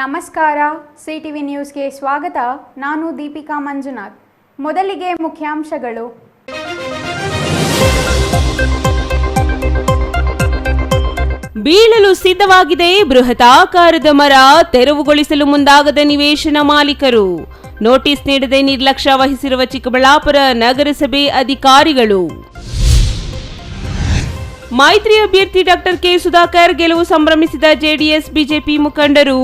ನಮಸ್ಕಾರ, ಸಿಟಿವಿ ನ್ಯೂಸ್ಗೆ ಸ್ವಾಗತ. ನಾನು ದೀಪಿಕಾ ಮಂಜುನಾಥ್. ಮೊದಲಿಗೆ ಮುಖ್ಯಾಂಶಗಳು. ಬೀಳಲು ಸಿದ್ಧವಾಗಿದೆ ಬೃಹತಾಕಾರದ ಮರ, ತೆರವುಗೊಳಿಸಲು ಮುಂದಾಗದ ನಿವೇಶನ ಮಾಲೀಕರು. ನೋಟಿಸ್ ನೀಡದೆ ನಿರ್ಲಕ್ಷ್ಯ ವಹಿಸಿರುವ ಚಿಕ್ಕಬಳ್ಳಾಪುರ ನಗರಸಭೆ ಅಧಿಕಾರಿಗಳು. ಮೈತ್ರಿ ಅಭ್ಯರ್ಥಿ ಡಾಕ್ಟರ್ ಕೆ ಸುಧಾಕರ್ ಗೆಲುವು ಸಂಭ್ರಮಿಸಿದ ಜೆಡಿಎಸ್ ಬಿಜೆಪಿ ಮುಖಂಡರು.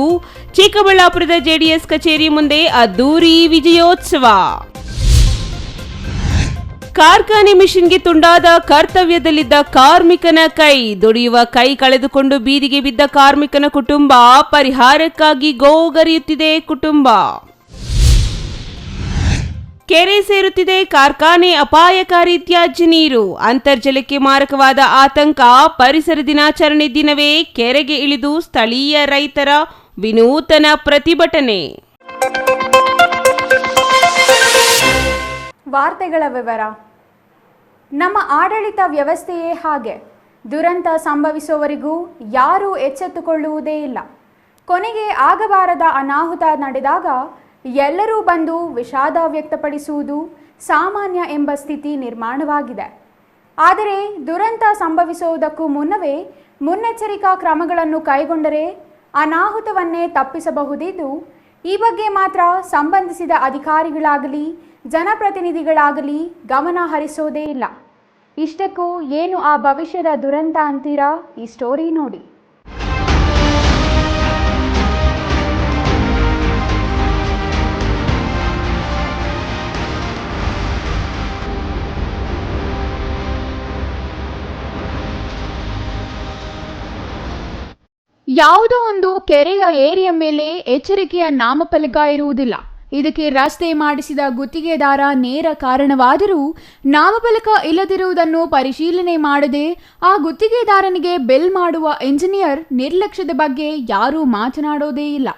ಚಿಕ್ಕಬಳ್ಳಾಪುರದ ಜೆಡಿಎಸ್ ಕಚೇರಿ ಮುಂದೆ ಅದ್ದೂರಿ ವಿಜಯೋತ್ಸವ. ಕಾರ್ಖಾನೆ ಮಿಷನ್ಗೆ ತುಂಡಾದ ಕರ್ತವ್ಯದಲ್ಲಿದ್ದ ಕಾರ್ಮಿಕನ ಕೈ, ದುಡಿಯುವ ಕೈ ಕಳೆದುಕೊಂಡು ಬೀದಿಗೆ ಬಿದ್ದ ಕಾರ್ಮಿಕನ ಕುಟುಂಬ, ಪರಿಹಾರಕ್ಕಾಗಿ ಗೋಗರಿಯುತ್ತಿದೆ ಕುಟುಂಬ. ಕೆರೆ ಸೇರುತ್ತಿದೆ ಕಾರ್ಖಾನೆ ಅಪಾಯಕಾರಿ ತ್ಯಾಜ್ಯ ನೀರು, ಅಂತರ್ಜಲಕ್ಕೆ ಮಾರಕವಾದ ಆತಂಕ. ಪರಿಸರ ದಿನಾಚರಣೆ ದಿನವೇ ಕೆರೆಗೆ ಇಳಿದು ಸ್ಥಳೀಯ ರೈತರ ವಿನೂತನ ಪ್ರತಿಭಟನೆ. ವಾರ್ತೆಗಳ ವಿವರ. ನಮ್ಮ ಆಡಳಿತ ವ್ಯವಸ್ಥೆಯೇ ಹಾಗೆ. ದುರಂತ ಸಂಭವಿಸುವವರೆಗೂ ಯಾರೂ ಎಚ್ಚೆತ್ತುಕೊಳ್ಳುವುದೇ ಇಲ್ಲ. ಕೊನೆಗೆ ಆಗಬಾರದ ಅನಾಹುತ ನಡೆದಾಗ ಎಲ್ಲರೂ ಬಂದು ವಿಷಾದ ವ್ಯಕ್ತಪಡಿಸುವುದು ಸಾಮಾನ್ಯ ಎಂಬ ಸ್ಥಿತಿ ನಿರ್ಮಾಣವಾಗಿದೆ. ಆದರೆ ದುರಂತ ಸಂಭವಿಸುವುದಕ್ಕೂ ಮುನ್ನವೇ ಮುನ್ನೆಚ್ಚರಿಕಾ ಕ್ರಮಗಳನ್ನು ಕೈಗೊಂಡರೆ ಅನಾಹುತವನ್ನೇ ತಪ್ಪಿಸಬಹುದಿದ್ದು, ಈ ಬಗ್ಗೆ ಮಾತ್ರ ಸಂಬಂಧಿಸಿದ ಅಧಿಕಾರಿಗಳಾಗಲಿ ಜನಪ್ರತಿನಿಧಿಗಳಾಗಲಿ ಗಮನ ಹರಿಸೋದೇ ಇಲ್ಲ. ಇಷ್ಟಕ್ಕೂ ಏನು ಆ ಭವಿಷ್ಯದ ದುರಂತ ಅಂತೀರಾ? ಈ ಸ್ಟೋರಿ ನೋಡಿ. ಯಾವುದೋ ಒಂದು ಕೆರೆಯ ಏರಿಯ ಮೇಲೆ ಎಚ್ಚರಿಕೆಯ ನಾಮಫಲಕ ಇರುವುದಿಲ್ಲ. ಇದಕ್ಕೆ ರಸ್ತೆ ಮಾಡಿಸಿದ ಗುತ್ತಿಗೆದಾರ ನೇರ ಕಾರಣವಾದರೂ ನಾಮಫಲಕ ಇಲ್ಲದಿರುವುದನ್ನು ಪರಿಶೀಲನೆ ಮಾಡದೆ ಆ ಗುತ್ತಿಗೆದಾರನಿಗೆ ಬಿಲ್ ಮಾಡುವ ಇಂಜಿನಿಯರ್ ನಿರ್ಲಕ್ಷ್ಯದ ಬಗ್ಗೆ ಯಾರೂ ಮಾತನಾಡೋದೇ ಇಲ್ಲ.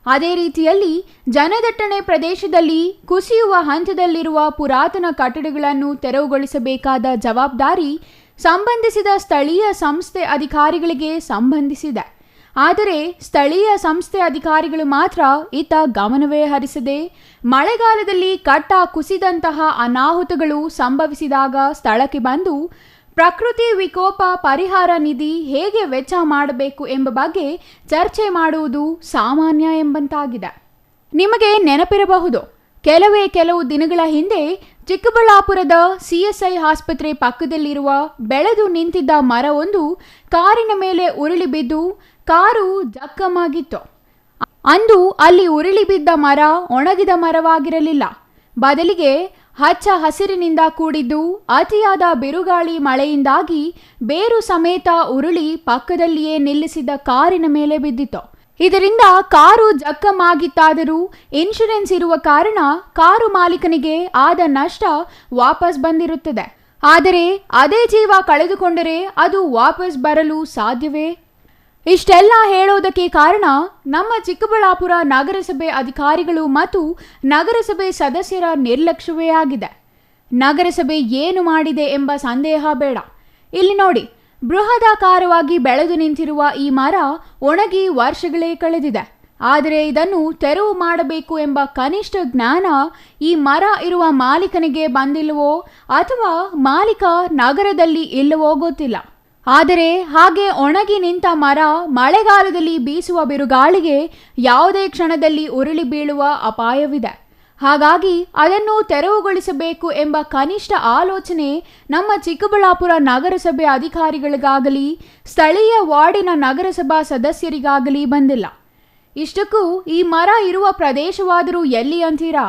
ಅದೇ ರೀತಿಯಲ್ಲಿ ಜನದಟ್ಟಣೆ ಪ್ರದೇಶದಲ್ಲಿ ಕುಸಿಯುವ ಹಂತದಲ್ಲಿರುವ ಪುರಾತನ ಕಟ್ಟಡಗಳನ್ನು ತೆರವುಗೊಳಿಸಬೇಕಾದ ಜವಾಬ್ದಾರಿ ಸಂಬಂಧಿಸಿದ ಸ್ಥಳೀಯ ಸಂಸ್ಥೆ ಅಧಿಕಾರಿಗಳಿಗೆ ಸಂಬಂಧಿಸಿದೆ. ಆದರೆ ಸ್ಥಳೀಯ ಸಂಸ್ಥೆ ಅಧಿಕಾರಿಗಳು ಮಾತ್ರ ಇತ್ತ ಗಮನವೇ ಹರಿಸದೆ ಮಳೆಗಾಲದಲ್ಲಿ ಕಟ್ಟ ಕುಸಿದಂತಹ ಅನಾಹುತಗಳು ಸಂಭವಿಸಿದಾಗ ಸ್ಥಳಕ್ಕೆ ಬಂದು ಪ್ರಕೃತಿ ವಿಕೋಪ ಪರಿಹಾರ ನಿಧಿ ಹೇಗೆ ವೆಚ್ಚ ಮಾಡಬೇಕು ಎಂಬ ಬಗ್ಗೆ ಚರ್ಚೆ ಮಾಡುವುದು ಸಾಮಾನ್ಯ ಎಂಬಂತಾಗಿದೆ. ನಿಮಗೆ ನೆನಪಿರಬಹುದು, ಕೆಲವು ದಿನಗಳ ಹಿಂದೆ ಚಿಕ್ಕಬಳ್ಳಾಪುರದ CSI ಆಸ್ಪತ್ರೆ ಪಕ್ಕದಲ್ಲಿರುವ ಬೆಳೆದು ನಿಂತಿದ್ದ ಮರವೊಂದು ಕಾರಿನ ಮೇಲೆ ಉರುಳಿ ಬಿದ್ದು ಕಾರು ಜಖಮಾಗಿತ್ತು. ಅಂದು ಅಲ್ಲಿ ಉರುಳಿ ಬಿದ್ದ ಮರ ಒಣಗಿದ ಮರವಾಗಿರಲಿಲ್ಲ, ಬದಲಿಗೆ ಹಚ್ಚ ಹಸಿರಿನಿಂದ ಕೂಡಿದ್ದು ಅತಿಯಾದ ಬಿರುಗಾಳಿ ಮಳೆಯಿಂದಾಗಿ ಬೇರು ಸಮೇತ ಉರುಳಿ ಪಕ್ಕದಲ್ಲಿಯೇ ನಿಲ್ಲಿಸಿದ್ದ ಕಾರಿನ ಮೇಲೆ ಬಿದ್ದಿತ್ತು. ಇದರಿಂದ ಕಾರು ಜಖಮಾಗಿತ್ತಾದರೂ ಇನ್ಶೂರೆನ್ಸ್ ಇರುವ ಕಾರಣ ಕಾರು ಮಾಲೀಕನಿಗೆ ಆದ ನಷ್ಟ ವಾಪಸ್ ಬಂದಿರುತ್ತದೆ. ಆದರೆ ಅದೇ ಜೀವ ಕಳೆದುಕೊಂಡರೆ ಅದು ವಾಪಸ್ ಬರಲು ಸಾಧ್ಯವೇ? ಇಷ್ಟೆಲ್ಲ ಹೇಳೋದಕ್ಕೆ ಕಾರಣ ನಮ್ಮ ಚಿಕ್ಕಬಳ್ಳಾಪುರ ನಗರಸಭೆ ಅಧಿಕಾರಿಗಳು ಮತ್ತು ನಗರಸಭೆ ಸದಸ್ಯರ ನಿರ್ಲಕ್ಷ್ಯವೇ ಆಗಿದೆ. ನಗರಸಭೆ ಏನು ಮಾಡಿದೆ ಎಂಬ ಸಂದೇಹ ಬೇಡ. ಇಲ್ಲಿ ನೋಡಿ, ಬೃಹದಾಕಾರವಾಗಿ ಬೆಳೆದು ನಿಂತಿರುವ ಈ ಮರ ಒಣಗಿ ವರ್ಷಗಳೇ ಕಳೆದಿದೆ. ಆದರೆ ಇದನ್ನು ತೆರವು ಮಾಡಬೇಕು ಎಂಬ ಕನಿಷ್ಠ ಜ್ಞಾನ ಈ ಮರ ಇರುವ ಮಾಲೀಕನಿಗೆ ಬಂದಿಲ್ಲವೋ ಅಥವಾ ಮಾಲೀಕ ನಗರದಲ್ಲಿ ಇಲ್ಲವೋ ಗೊತ್ತಿಲ್ಲ. ಆದರೆ ಹಾಗೆ ಒಣಗಿ ನಿಂತ ಮರ ಮಳೆಗಾಲದಲ್ಲಿ ಬೀಸುವ ಬಿರುಗಾಳಿಗೆ ಯಾವುದೇ ಕ್ಷಣದಲ್ಲಿ ಉರುಳಿ ಬೀಳುವ ಅಪಾಯವಿದೆ. ಹಾಗಾಗಿ ಅದನ್ನು ತೆರವುಗೊಳಿಸಬೇಕು ಎಂಬ ಕನಿಷ್ಠ ಆಲೋಚನೆ ನಮ್ಮ ಚಿಕ್ಕಬಳ್ಳಾಪುರ ನಗರಸಭೆ ಅಧಿಕಾರಿಗಳಿಗಾಗಲಿ ಸ್ಥಳೀಯ ವಾರ್ಡಿನ ನಗರಸಭಾ ಸದಸ್ಯರಿಗಾಗಲಿ ಬಂದಿಲ್ಲ. ಇಷ್ಟಕ್ಕೂ ಈ ಮರ ಇರುವ ಪ್ರದೇಶವಾದರೂ ಎಲ್ಲಿ ಅಂತೀರಾ?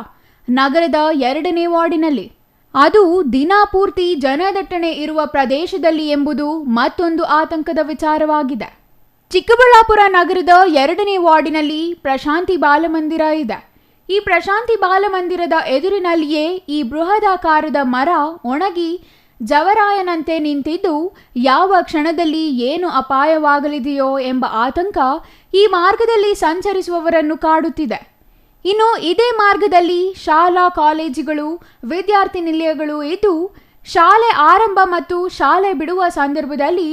ನಗರದ 2ನೇ ವಾರ್ಡಿನಲ್ಲಿ. ಅದು ದಿನಪೂರ್ತಿ ಜನದಟ್ಟಣೆ ಇರುವ ಪ್ರದೇಶದಲ್ಲಿ ಎಂಬುದು ಮತ್ತೊಂದು ಆತಂಕದ ವಿಚಾರವಾಗಿದೆ. ಚಿಕ್ಕಬಳ್ಳಾಪುರ ನಗರದ 2ನೇ ವಾರ್ಡಿನಲ್ಲಿ ಪ್ರಶಾಂತಿ ಬಾಲಮಂದಿರ ಇದೆ. ಈ ಪ್ರಶಾಂತಿ ಬಾಲಮಂದಿರದ ಎದುರಿನಲ್ಲಿಯೇ ಈ ಬೃಹದಾಕಾರದ ಮರ ಒಣಗಿ ಜವರಾಯನಂತೆ ನಿಂತಿದ್ದು ಯಾವ ಕ್ಷಣದಲ್ಲಿ ಏನು ಅಪಾಯವಾಗಲಿದೆಯೋ ಎಂಬ ಆತಂಕ ಈ ಮಾರ್ಗದಲ್ಲಿ ಸಂಚರಿಸುವವರನ್ನು ಕಾಡುತ್ತಿದೆ. ಇನ್ನು ಇದೇ ಮಾರ್ಗದಲ್ಲಿ ಶಾಲಾ ಕಾಲೇಜುಗಳು ವಿದ್ಯಾರ್ಥಿ ನಿಲಯಗಳು ಇದ್ದು ಶಾಲೆ ಆರಂಭ ಮತ್ತು ಶಾಲೆ ಬಿಡುವ ಸಂದರ್ಭದಲ್ಲಿ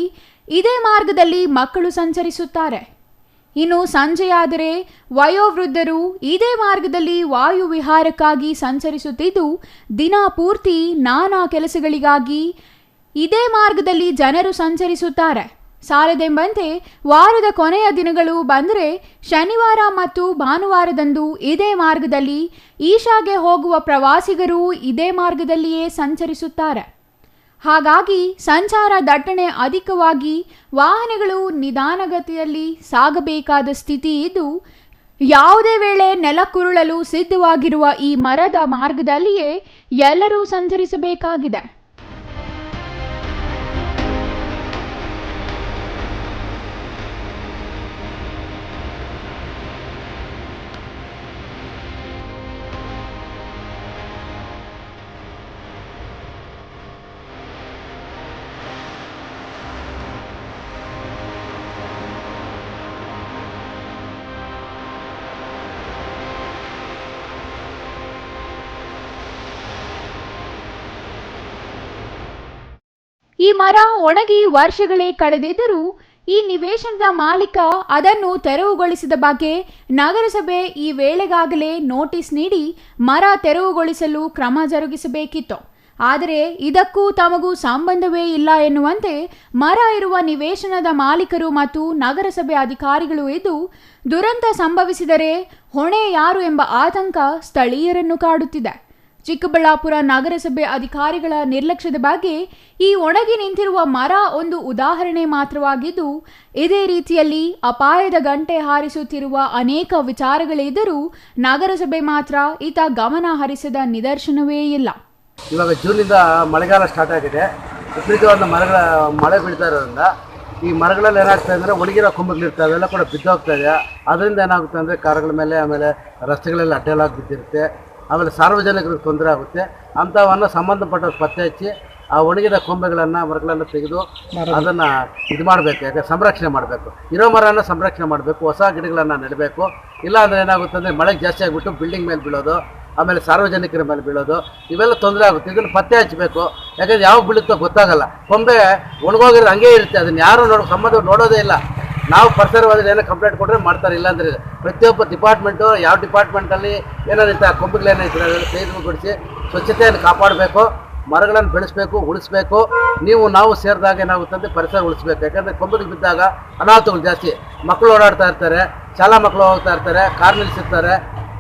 ಇದೇ ಮಾರ್ಗದಲ್ಲಿ ಮಕ್ಕಳು ಸಂಚರಿಸುತ್ತಾರೆ. ಇನ್ನು ಸಂಜೆಯಾದರೆ ವಯೋವೃದ್ಧರು ಇದೇ ಮಾರ್ಗದಲ್ಲಿ ವಾಯು ವಿಹಾರಕ್ಕಾಗಿ ಸಂಚರಿಸುತ್ತಿದ್ದು ದಿನ ಪೂರ್ತಿ ನಾನಾ ಕೆಲಸಗಳಿಗಾಗಿ ಇದೇ ಮಾರ್ಗದಲ್ಲಿ ಜನರು ಸಂಚರಿಸುತ್ತಾರೆ. ಸಾಲದೆಂಬಂತೆ ವಾರದ ಕೊನೆಯ ದಿನಗಳು ಬಂದರೆ ಶನಿವಾರ ಮತ್ತು ಭಾನುವಾರದಂದು ಇದೇ ಮಾರ್ಗದಲ್ಲಿ ಈಶಾಗೆ ಹೋಗುವ ಪ್ರವಾಸಿಗರು ಇದೇ ಮಾರ್ಗದಲ್ಲಿಯೇ ಸಂಚರಿಸುತ್ತಾರೆ. ಹಾಗಾಗಿ ಸಂಚಾರ ದಟ್ಟಣೆ ಅಧಿಕವಾಗಿ ವಾಹನಗಳು ನಿಧಾನಗತಿಯಲ್ಲಿ ಸಾಗಬೇಕಾದ ಸ್ಥಿತಿ ಇದ್ದು ಯಾವುದೇ ವೇಳೆ ನೆಲಕ್ಕುರುಳಲು ಸಿದ್ಧವಾಗಿರುವ ಈ ಮರದ ಮಾರ್ಗದಲ್ಲಿಯೇ ಎಲ್ಲರೂ ಸಂಚರಿಸಬೇಕಾಗಿದೆ. ಈ ಮರ ಒಣಗಿ ವರ್ಷಗಳೇ ಕಳೆದಿದ್ದರೂ ಈ ನಿವೇಶನದ ಮಾಲೀಕ ಅದನ್ನು ತೆರವುಗೊಳಿಸಿದ ಬಗ್ಗೆ ನಗರಸಭೆ ಈ ವೇಳೆಗಾಗಲೇ ನೋಟಿಸ್ ನೀಡಿ ಮರ ತೆರವುಗೊಳಿಸಲು ಕ್ರಮ ಜರುಗಿಸಬೇಕಿತ್ತು. ಆದರೆ ಇದಕ್ಕೂ ತಮಗೂ ಸಂಬಂಧವೇ ಇಲ್ಲ ಎನ್ನುವಂತೆ ಮರ ಇರುವ ನಿವೇಶನದ ಮಾಲೀಕರು ಮತ್ತು ನಗರಸಭೆ ಅಧಿಕಾರಿಗಳು ಇದ್ದು ದುರಂತ ಸಂಭವಿಸಿದರೆ ಹೊಣೆ ಯಾರು ಎಂಬ ಆತಂಕ ಸ್ಥಳೀಯರನ್ನು ಕಾಡುತ್ತಿದೆ. ಚಿಕ್ಕಬಳ್ಳಾಪುರ ನಗರಸಭೆ ಅಧಿಕಾರಿಗಳ ನಿರ್ಲಕ್ಷ್ಯದ ಬಗ್ಗೆ ಈ ಒಣಗಿ ನಿಂತಿರುವ ಮರ ಒಂದು ಉದಾಹರಣೆ ಮಾತ್ರವಾಗಿದ್ದು ಇದೇ ರೀತಿಯಲ್ಲಿ ಅಪಾಯದ ಗಂಟೆ ಹಾರಿಸುತ್ತಿರುವ ಅನೇಕ ವಿಚಾರಗಳಿದ್ದರೂ ನಗರಸಭೆ ಮಾತ್ರ ಈತ ಗಮನ ಹರಿಸದ ನಿದರ್ಶನವೇ ಇಲ್ಲ. ಇವಾಗ ಜೂನಿಂದ ಮಳೆಗಾಲ ಸ್ಟಾರ್ಟ್ ಆಗಿದೆ. ವಿಪರೀತವಾದ ಮಳೆ ಬೀಳ್ತಾ ಇರೋದ್ರಿಂದ ಈ ಮರಗಳಲ್ಲಿ ಏನಾಗ್ತದೆ ಅಂದರೆ ಒಣಗಿರೋ ಕೊಂಬುಗಳಿರ್ತವೆ, ಅವೆಲ್ಲ ಕೂಡ ಬಿದ್ದೋಗ್ತಾ ಇದೆ. ಅದರಿಂದ ಏನಾಗುತ್ತೆ ಅಂದರೆ ಕಾರುಗಳ ಮೇಲೆ, ಆಮೇಲೆ ರಸ್ತೆಗಳೆಲ್ಲ ಅಡ್ಡಲಾಗಿ ಬಿದ್ದಿರುತ್ತೆ. ಆಮೇಲೆ ಸಾರ್ವಜನಿಕರಿಗೆ ತೊಂದರೆ ಆಗುತ್ತೆ. ಅಂಥವನ್ನು ಸಂಬಂಧಪಟ್ಟವ್ರು ಪತ್ತೆ ಹಚ್ಚಿ ಆ ಒಣಗಿದ ಕೊಂಬೆಗಳನ್ನು ಮರಗಳನ್ನು ತೆಗೆದು ಅದನ್ನು ಇದು ಮಾಡಬೇಕು. ಯಾಕೆ ಸಂರಕ್ಷಣೆ ಮಾಡಬೇಕು, ಇರೋ ಮರನ ಸಂರಕ್ಷಣೆ ಮಾಡಬೇಕು, ಹೊಸ ಗಿಡಗಳನ್ನು ನೆಡಬೇಕು. ಇಲ್ಲ ಅಂದರೆ ಏನಾಗುತ್ತೆ ಅಂದರೆ ಮಳೆಗೆ ಜಾಸ್ತಿ ಆಗಿಬಿಟ್ಟು ಬಿಲ್ಡಿಂಗ್ ಮೇಲೆ ಬೀಳೋದು, ಆಮೇಲೆ ಸಾರ್ವಜನಿಕರ ಮೇಲೆ ಬೀಳೋದು, ಇವೆಲ್ಲ ತೊಂದರೆ ಆಗುತ್ತೆ. ಇದನ್ನು ಪತ್ತೆ ಹಚ್ಚಬೇಕು. ಯಾಕಂದರೆ ಯಾವಾಗ ಬೀಳುತ್ತೋ ಗೊತ್ತಾಗಲ್ಲ. ಕೊಂಬೆ ಒಣಗೋಗಿರೋದು ಹಂಗೆ ಇರುತ್ತೆ, ಅದನ್ನು ಯಾರು ನೋಡೋದೇ ಇಲ್ಲ. ನಾವು ಪರಿಸರವಾದ್ರೆ ಏನೋ ಕಂಪ್ಲೇಂಟ್ ಕೊಟ್ಟರೆ ಮಾಡ್ತಾರೆ. ಇಲ್ಲಾಂದರೆ ಪ್ರತಿಯೊಬ್ಬ ಡಿಪಾರ್ಟ್ಮೆಂಟು ಯಾವ ಡಿಪಾರ್ಟ್ಮೆಂಟಲ್ಲಿ ಏನಾಗುತ್ತೆ ಆ ಕೊಂಬುಗಳೇನೈತೆ ಅದನ್ನು ತೆಗೆದುಗೊಳಿಸಿ ಸ್ವಚ್ಛತೆಯನ್ನು ಕಾಪಾಡಬೇಕು, ಮರಗಳನ್ನು ಬೆಳೆಸಬೇಕು, ಉಳಿಸ್ಬೇಕು. ನಾವು ಸೇರಿದಾಗ ಏನಾಗುತ್ತೆ ಅಂದರೆ ಪರಿಸರ ಉಳಿಸ್ಬೇಕು. ಯಾಕಂದರೆ ಕೊಂಬೆಗಳು ಬಿದ್ದಾಗ ಅನಾಹುತಗಳು ಜಾಸ್ತಿ. ಮಕ್ಕಳು ಓಡಾಡ್ತಾ ಇರ್ತಾರೆ, ಶಾಲಾ ಮಕ್ಕಳು ಹೋಗ್ತಾ ಇರ್ತಾರೆ, ಕಾರ್ ನಿಲ್ಲಿಸಿರ್ತಾರೆ,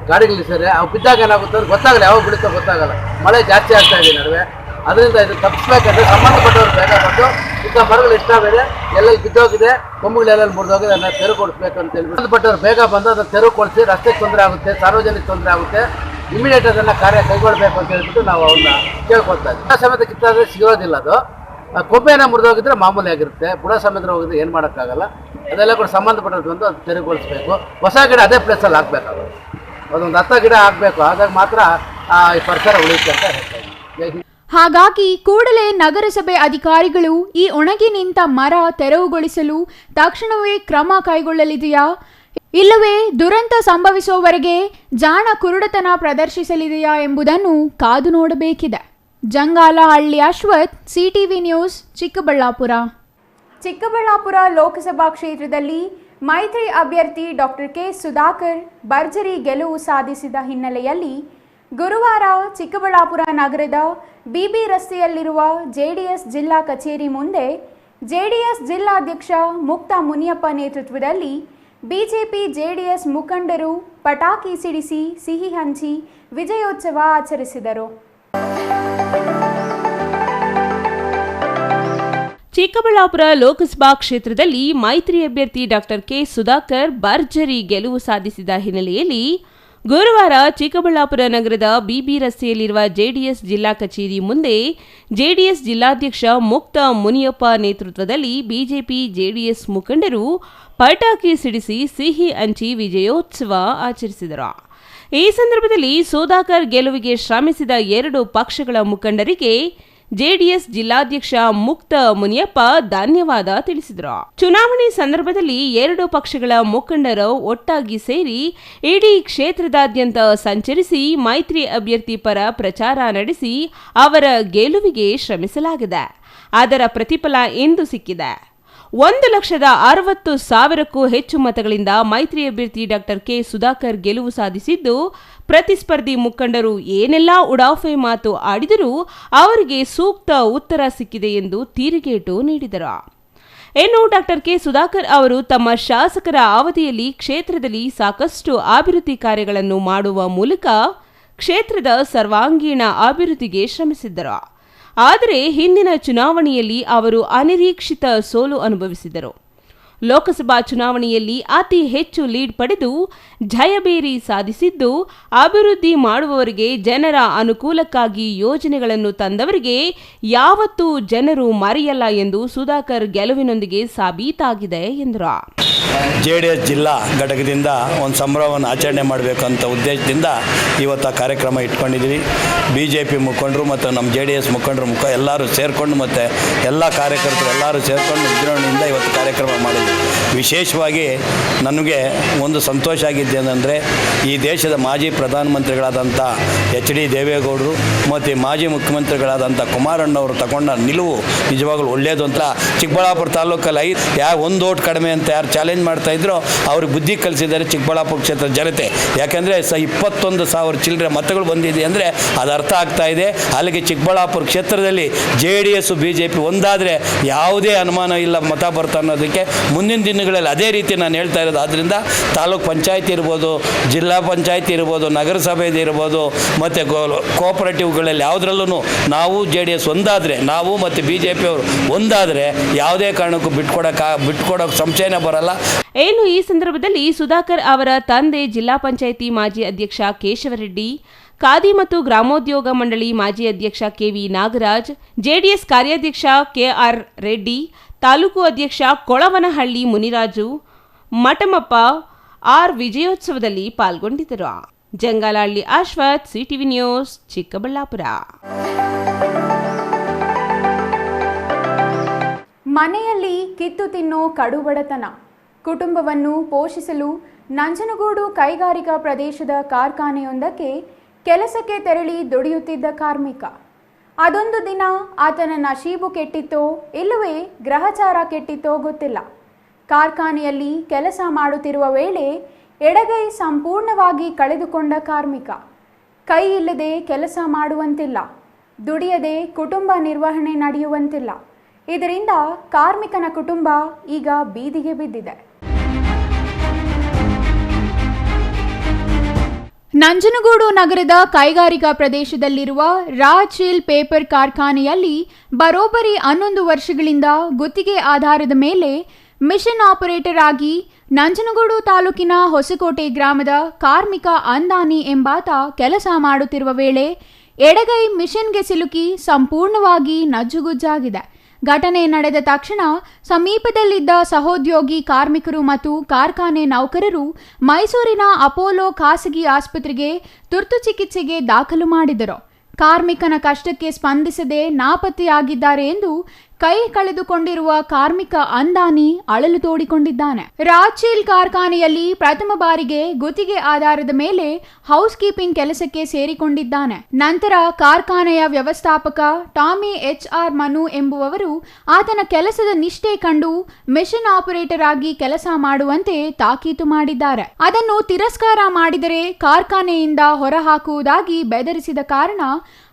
ಗಾಡಿಗಳು ನಿಲ್ಲಿಸ್ತಾರೆ. ಅವು ಬಿದ್ದಾಗ ಏನಾಗುತ್ತೆ ಅಂತ ಗೊತ್ತಾಗಲ್ಲ, ಯಾವಾಗ ಬೀಳುತ್ತೋ ಗೊತ್ತಾಗಲ್ಲ. ಮಳೆ ಜಾಸ್ತಿ ಆಗ್ತಾ ಇದೆ ನಡುವೆ. ಅದರಿಂದ ಇದು ತಪ್ಪಿಸ್ಬೇಕಂದ್ರೆ ಸಂಬಂಧಪಟ್ಟವ್ರು ಬೇಗ ಬಂದು ಇಂಥ ಮರಗಳು ಇಷ್ಟ ಬೇರೆ ಎಲ್ಲೆಲ್ಲಿ ಬಿದ್ದೋಗಿದೆ, ಕೊಂಬುಗಳೆಲ್ಲ ಮುರಿದೋಗಿದೆ, ಅದನ್ನು ತೆರವುಗೊಳಿಸ್ಬೇಕು ಅಂತ ಹೇಳಿ ಸಂಬಂಧಪಟ್ಟವ್ರು ಬೇಗ ಬಂದು ಅದನ್ನು ತೆರವುಗೊಳಿಸಿ. ರಸ್ತೆಗೆ ತೊಂದರೆ ಆಗುತ್ತೆ, ಸಾರ್ವಜನಿಕ ತೊಂದರೆ ಆಗುತ್ತೆ. ಇಮಿಡಿಯೇಟ್ ಅದನ್ನು ಕಾರ್ಯ ಕೈಗೊಳ್ಳಬೇಕು ಅಂತ ಹೇಳ್ಬಿಟ್ಟು ನಾವು ಅವನ್ನ ಕೇಳ್ಕೊಳ್ತಾ ಇದ್ದೀವಿ. ಬುಡ ಸಮೇತ ಕಿತ್ತಾದರೆ ಸಿಗೋದಿಲ್ಲ. ಅದು ಕೊಂಬೆನ ಮುರಿದೋಗಿದ್ರೆ ಮಾಮೂಲಿ ಆಗಿರುತ್ತೆ. ಬುಡ ಸಮೇತ ಹೋಗಿದ್ರೆ ಏನು ಮಾಡೋಕ್ಕಾಗಲ್ಲ. ಅದೆಲ್ಲ ಕೂಡ ಸಂಬಂಧಪಟ್ಟವ್ರು ಬಂದು ಅದು ತೆರವುಗೊಳಿಸ್ಬೇಕು. ಹೊಸ ಗಿಡ ಅದೇ ಪ್ಲೇಸಲ್ಲಿ ಹಾಕ್ಬೇಕಾಗುತ್ತೆ. ಅದೊಂದು 10 ಗಿಡ ಹಾಕಬೇಕು. ಆದಾಗ ಮಾತ್ರ ಈ ಪರಿಸರ ಉಳಿಯುತ್ತೆ ಅಂತ ಹೇಳ್ತಾ. ಹಾಗಾಗಿ ಕೂಡಲೇ ನಗರಸಭೆ ಅಧಿಕಾರಿಗಳು ಈ ಒಣಗಿ ನಿಂತ ಮರ ತೆರವುಗೊಳಿಸಲು ತಕ್ಷಣವೇ ಕ್ರಮ ಕೈಗೊಳ್ಳಲಿದೆಯಾ, ಇಲ್ಲವೇ ದುರಂತ ಸಂಭವಿಸುವವರೆಗೆ ಜಾಣ ಕುರುಡತನ ಪ್ರದರ್ಶಿಸಲಿದೆಯಾ ಎಂಬುದನ್ನು ಕಾದು ನೋಡಬೇಕಿದೆ. Jangalahalli Ashwath, CTV news, Chikkaballapur. ಚಿಕ್ಕಬಳ್ಳಾಪುರ ಲೋಕಸಭಾ ಕ್ಷೇತ್ರದಲ್ಲಿ ಮೈತ್ರಿ ಅಭ್ಯರ್ಥಿ ಡಾಕ್ಟರ್ ಕೆ ಸುಧಾಕರ್ ಭರ್ಜರಿ ಗೆಲುವು ಸಾಧಿಸಿದ ಹಿನ್ನೆಲೆಯಲ್ಲಿ ಗುರುವಾರ ಚಿಕ್ಕಬಳ್ಳಾಪುರ ನಗರದ ಬಿಬಿ ರಸ್ತೆಯಲ್ಲಿರುವ ಜೆಡಿಎಸ್ ಜಿಲ್ಲಾ ಕಚೇರಿ ಮುಂದೆ ಜೆಡಿಎಸ್ ಜಿಲ್ಲಾಧ್ಯಕ್ಷ ಮುಕ್ತಾ ಮುನಿಯಪ್ಪ ನೇತೃತ್ವದಲ್ಲಿ ಬಿಜೆಪಿ ಜೆಡಿಎಸ್ ಮುಖಂಡರು ಪಟಾಕಿ ಸಿಡಿಸಿ ಸಿಹಿ ಹಂಚಿ ವಿಜಯೋತ್ಸವ ಆಚರಿಸಿದರು. ಚಿಕ್ಕಬಳ್ಳಾಪುರ ಲೋಕಸಭಾ ಕ್ಷೇತ್ರದಲ್ಲಿ ಮೈತ್ರಿ ಅಭ್ಯರ್ಥಿ ಡಾಕ್ಟರ್ ಕೆ ಸುಧಾಕರ್ ಭರ್ಜರಿ ಗೆಲುವು ಸಾಧಿಸಿದ ಹಿನ್ನೆಲೆಯಲ್ಲಿ ಗುರುವಾರ ಚಿಕ್ಕಬಳ್ಳಾಪುರ ನಗರದ ಬಿಬಿ ರಸ್ತೆಯಲ್ಲಿರುವ ಜೆಡಿಎಸ್ ಜಿಲ್ಲಾ ಕಚೇರಿ ಮುಂದೆ ಜೆಡಿಎಸ್ ಜಿಲ್ಲಾಧ್ಯಕ್ಷ ಮುಕ್ತಾ ಮುನಿಯಪ್ಪ ನೇತೃತ್ವದಲ್ಲಿ ಬಿಜೆಪಿ ಜೆಡಿಎಸ್ ಮುಖಂಡರು ಪಟಾಕಿ ಸಿಡಿಸಿ ಸಿಹಿ ಹಂಚಿ ವಿಜಯೋತ್ಸವ ಆಚರಿಸಿದರು. ಈ ಸಂದರ್ಭದಲ್ಲಿ ಸುಧಾಕರ್ ಗೆಲುವಿಗೆ ಶ್ರಮಿಸಿದ 2 ಪಕ್ಷಗಳ ಮುಖಂಡರಿಗೆ ಜೆಡಿಎಸ್ ಜಿಲ್ಲಾಧ್ಯಕ್ಷ ಮುಕ್ತಾ ಮುನಿಯಪ್ಪ ಧನ್ಯವಾದ ತಿಳಿಸಿದರು. ಚುನಾವಣೆ ಸಂದರ್ಭದಲ್ಲಿ 2 ಪಕ್ಷಗಳ ಮುಖಂಡರು ಒಟ್ಟಾಗಿ ಸೇರಿ ಇಡೀ ಕ್ಷೇತ್ರದಾದ್ಯಂತ ಸಂಚರಿಸಿ ಮೈತ್ರಿ ಅಭ್ಯರ್ಥಿ ಪರ ಪ್ರಚಾರ ನಡೆಸಿ ಅವರ ಗೆಲುವಿಗೆ ಶ್ರಮಿಸಲಾಗಿದೆ. ಅದರ ಪ್ರತಿಫಲ ಇಂದು ಸಿಕ್ಕಿದೆ. 1,60,000ಕ್ಕೂ ಹೆಚ್ಚು ಮತಗಳಿಂದ ಮೈತ್ರಿ ಅಭ್ಯರ್ಥಿ ಡಾಕ್ಟರ್ ಕೆ ಸುಧಾಕರ್ ಗೆಲುವು ಸಾಧಿಸಿದ್ದು, ಪ್ರತಿಸ್ಪರ್ಧಿ ಮುಖಂಡರು ಏನೆಲ್ಲಾ ಉಡಾಫೆ ಮಾತು ಆಡಿದರೂ ಅವರಿಗೆ ಸೂಕ್ತ ಉತ್ತರ ಸಿಕ್ಕಿದೆ ಎಂದು ತಿರುಗೇಟು ನೀಡಿದರು. ಇನ್ನು ಡಾಕ್ಟರ್ ಕೆ ಸುಧಾಕರ್ ಅವರು ತಮ್ಮ ಶಾಸಕರ ಅವಧಿಯಲ್ಲಿ ಕ್ಷೇತ್ರದಲ್ಲಿ ಸಾಕಷ್ಟು ಅಭಿವೃದ್ಧಿ ಕಾರ್ಯಗಳನ್ನು ಮಾಡುವ ಮೂಲಕ ಕ್ಷೇತ್ರದ ಸರ್ವಾಂಗೀಣ ಅಭಿವೃದ್ಧಿಗೆ ಶ್ರಮಿಸಿದ್ದರು. ಆದರೆ ಹಿಂದಿನ ಚುನಾವಣೆಯಲ್ಲಿ ಅವರು ಅನಿರೀಕ್ಷಿತ ಸೋಲು ಅನುಭವಿಸಿದರು. ಲೋಕಸಭಾ ಚುನಾವಣೆಯಲ್ಲಿ ಅತಿ ಹೆಚ್ಚು ಲೀಡ್ ಪಡೆದು ಜಯಬೇರಿ ಸಾಧಿಸಿದ್ದು, ಅಭಿವೃದ್ಧಿ ಮಾಡುವವರಿಗೆ, ಜನರ ಅನುಕೂಲಕ್ಕಾಗಿ ಯೋಜನೆಗಳನ್ನು ತಂದವರಿಗೆ ಯಾವತ್ತೂ ಜನರು ಮರೆಯಲ್ಲ ಎಂದು ಸುಧಾಕರ್ ಗೆಲುವಿನೊಂದಿಗೆ ಸಾಬೀತಾಗಿದೆ ಎಂದರು. JDS ಜಿಲ್ಲಾ ಘಟಕದಿಂದ ಒಂದು ಸಂಭ್ರಮವನ್ನು ಆಚರಣೆ ಮಾಡಬೇಕು ಅಂತ ಉದ್ದೇಶದಿಂದ ಇವತ್ತು ಆ ಕಾರ್ಯಕ್ರಮ ಇಟ್ಕೊಂಡಿದ್ದೀವಿ. BJP ಮುಖಂಡರು ಮತ್ತು ನಮ್ಮ JDS ಮುಖಂಡರು ಎಲ್ಲರೂ ಸೇರಿಕೊಂಡು ಮತ್ತು ಎಲ್ಲ ಕಾರ್ಯಕರ್ತರು ಎಲ್ಲರೂ ಸೇರಿಕೊಂಡು ವಿಜೃಂಭಣೆಯಿಂದ ಇವತ್ತು ಕಾರ್ಯಕ್ರಮ ಮಾಡಿದ್ವಿ. ವಿಶೇಷವಾಗಿ ನನಗೆ ಒಂದು ಸಂತೋಷ ಆಗಿದ್ದೇನೆಂದರೆ, ಈ ದೇಶದ ಮಾಜಿ ಪ್ರಧಾನಮಂತ್ರಿಗಳಾದಂಥ HD ದೇವೇಗೌಡರು ಮತ್ತು ಮಾಜಿ ಮುಖ್ಯಮಂತ್ರಿಗಳಾದಂಥ ಕುಮಾರಣ್ಣವರು ತಗೊಂಡ ನಿಲುವು ನಿಜವಾಗಲೂ ಒಳ್ಳೆಯದು ಅಂತ. ಚಿಕ್ಕಬಳ್ಳಾಪುರ ತಾಲೂಕಲ್ಲಿ ಒಂದು ಓಟ್ ಕಡಿಮೆ ಅಂತ ಯಾರು ಚಾಲೆಂಜ್ ಮಾಡ್ತಾಯಿದ್ರು ಅವ್ರಿಗೆ ಬುದ್ಧಿ ಕಲಿಸಿದ್ದಾರೆ ಚಿಕ್ಕಬಳ್ಳಾಪುರ ಕ್ಷೇತ್ರದ ಜನತೆ. ಯಾಕೆಂದರೆ 21,000 ಚಿಲ್ಲರೆ ಮತಗಳು ಬಂದಿದೆ ಅಂದರೆ ಅದು ಅರ್ಥ ಆಗ್ತಾ ಇದೆ. ಅಲ್ಲಿಗೆ ಚಿಕ್ಕಬಳ್ಳಾಪುರ ಕ್ಷೇತ್ರದಲ್ಲಿ JDS BJP ಒಂದಾದರೆ ಯಾವುದೇ ಅನುಮಾನ ಇಲ್ಲ ಮತ ಬರ್ತಾ ಅನ್ನೋದಕ್ಕೆ. ಮುಂದಿನ ದಿನಗಳಲ್ಲಿ ಅದೇ ರೀತಿ ನಾನು ಹೇಳ್ತಾ ಇರೋದು. ಆದ್ದರಿಂದ ತಾಲೂಕ್ ಪಂಚಾಯತಿ ಇರ್ಬೋದು, ಜಿಲ್ಲಾ ಪಂಚಾಯತಿ ಇರ್ಬೋದು, ನಗರಸಭೆದು ಇರ್ಬೋದು ಮತ್ತು ಕೋಆಪರೇಟಿವ್ಗಳಲ್ಲಿ ಯಾವುದ್ರಲ್ಲೂ ನಾವು JDS ಒಂದಾದರೆ, ನಾವು ಮತ್ತು BJP ಅವರು ಒಂದಾದರೆ ಯಾವುದೇ ಕಾರಣಕ್ಕೂ ಬಿಟ್ಕೊಡೋಕೆ ಸಂಶಯನೇ ಬರಲ್ಲ. ಏನು ಈ ಸಂದರ್ಭದಲ್ಲಿ ಸುಧಾಕರ್ ಅವರ ತಂದೆ ಜಿಲ್ಲಾ ಪಂಚಾಯಿತಿ ಮಾಜಿ ಅಧ್ಯಕ್ಷ ಕೇಶವರೆಡ್ಡಿ, ಖಾದಿ ಮತ್ತು ಗ್ರಾಮೋದ್ಯೋಗ ಮಂಡಳಿ ಮಾಜಿ ಅಧ್ಯಕ್ಷ KV ನಾಗರಾಜ್, JDS ಕಾರ್ಯಾಧ್ಯಕ್ಷ KR ರೆಡ್ಡಿ, ತಾಲೂಕು ಅಧ್ಯಕ್ಷ ಕೊಳವನಹಳ್ಳಿ ಮುನಿರಾಜು, ಮಠಮಪ್ಪ ಆರ್ ವಿಜಯೋತ್ಸವದಲ್ಲಿ ಪಾಲ್ಗೊಂಡಿದ್ದರು. Jangalahalli Ashwath, CTV news, Chikkaballapur. ಮನೆಯಲ್ಲಿ ಕಿತ್ತು ತಿನ್ನೋ ಕಡುಬಡತನ, ಕುಟುಂಬವನ್ನು ಪೋಷಿಸಲು ನಂಜನಗೂಡು ಕೈಗಾರಿಕಾ ಪ್ರದೇಶದ ಕಾರ್ಖಾನೆಯೊಂದಕ್ಕೆ ಕೆಲಸಕ್ಕೆ ತೆರಳಿ ದುಡಿಯುತ್ತಿದ್ದ ಕಾರ್ಮಿಕ. ಅದೊಂದು ದಿನ ಆತನ ನಶೀಬು ಕೆಟ್ಟಿತ್ತೋ ಇಲ್ಲವೇ ಗ್ರಹಚಾರ ಕೆಟ್ಟಿತ್ತೋ ಗೊತ್ತಿಲ್ಲ. ಕಾರ್ಖಾನೆಯಲ್ಲಿ ಕೆಲಸ ಮಾಡುತ್ತಿರುವ ವೇಳೆ ಎಡಗೈ ಸಂಪೂರ್ಣವಾಗಿ ಕಳೆದುಕೊಂಡ ಕಾರ್ಮಿಕ. ಕೈ ಇಲ್ಲದೆ ಕೆಲಸ ಮಾಡುವಂತಿಲ್ಲ, ದುಡಿಯದೆ ಕುಟುಂಬ ನಿರ್ವಹಣೆ ನಡೆಯುವಂತಿಲ್ಲ. ಇದರಿಂದ ಕಾರ್ಮಿಕನ ಕುಟುಂಬ ಈಗ ಬೀದಿಗೆ ಬಿದ್ದಿದೆ. ನಂಜನಗೂಡು ನಗರದ ಕೈಗಾರಿಕಾ ಪ್ರದೇಶದಲ್ಲಿರುವ ರಾಜ್ಶೀಲ್ ಪೇಪರ್ ಕಾರ್ಖಾನೆಯಲ್ಲಿ ಬರೋಬ್ಬರಿ 11 ವರ್ಷಗಳಿಂದ ಗುತ್ತಿಗೆ ಆಧಾರದ ಮೇಲೆ ಮಿಷನ್ ಆಪರೇಟರ್ ಆಗಿ ನಂಜನಗೂಡು ತಾಲೂಕಿನ ಹೊಸಕೋಟೆ ಗ್ರಾಮದ ಕಾರ್ಮಿಕ ಅಂದಾನಿ ಎಂಬಾತ ಕೆಲಸ ಮಾಡುತ್ತಿರುವ ವೇಳೆ ಎಡಗೈ ಮಿಷನ್ಗೆ ಸಿಲುಕಿ ಸಂಪೂರ್ಣವಾಗಿ ನಜ್ಜುಗುಜ್ಜಾಗಿದೆ. ಘಟನೆ ನಡೆದ ತಕ್ಷಣ ಸಮೀಪದಲ್ಲಿದ್ದ ಸಹೋದ್ಯೋಗಿ ಕಾರ್ಮಿಕರು ಮತ್ತು ಕಾರ್ಖಾನೆ ನೌಕರರು ಮೈಸೂರಿನ ಅಪೋಲೋ ಖಾಸಗಿ ಆಸ್ಪತ್ರೆಗೆ ತುರ್ತು ಚಿಕಿತ್ಸೆಗೆ ದಾಖಲು ಮಾಡಿದರು. ಕಾರ್ಮಿಕನ ಕಷ್ಟಕ್ಕೆ ಸ್ಪಂದಿಸದೆ ನಾಪತ್ತೆಯಾಗಿದ್ದಾರೆ ಎಂದು ಕೈ ಕಳೆದುಕೊಂಡಿರುವ ಕಾರ್ಮಿಕ ಅಂದಾನಿ ಅಳಲು ತೋಡಿಕೊಂಡಿದ್ದಾನೆ. ರಾಜ್ಶೀಲ್ ಕಾರ್ಖಾನೆಯಲ್ಲಿ ಪ್ರಥಮ ಬಾರಿಗೆ ಗುತ್ತಿಗೆ ಆಧಾರದ ಮೇಲೆ ಹೌಸ್ ಕೀಪಿಂಗ್ ಕೆಲಸಕ್ಕೆ ಸೇರಿಕೊಂಡಿದ್ದಾನೆ. ನಂತರ ಕಾರ್ಖಾನೆಯ ವ್ಯವಸ್ಥಾಪಕ ಟಾಮಿ HR ಮನು ಎಂಬುವವರು ಆತನ ಕೆಲಸದ ನಿಷ್ಠೆ ಕಂಡು ಮಿಷನ್ ಆಪರೇಟರ್ ಆಗಿ ಕೆಲಸ ಮಾಡುವಂತೆ ತಾಕೀತು ಮಾಡಿದ್ದಾರೆ. ಅದನ್ನು ತಿರಸ್ಕಾರ ಮಾಡಿದರೆ ಕಾರ್ಖಾನೆಯಿಂದ ಹೊರಹಾಕುವುದಾಗಿ ಬೆದರಿಸಿದ ಕಾರಣ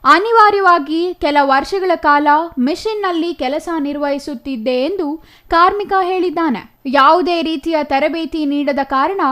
ಅನಿವಾರ್ಯವಾಗಿ ಕೆಲ ವರ್ಷಗಳ ಕಾಲ ಮಿಷನ್ನಲ್ಲಿ ಕೆಲಸ ನಿರ್ವಹಿಸುತ್ತಿದ್ದೆ ಎಂದು ಕಾರ್ಮಿಕ ಹೇಳಿದ್ದಾನೆ. ಯಾವುದೇ ರೀತಿಯ ತರಬೇತಿ ನೀಡದ ಕಾರಣ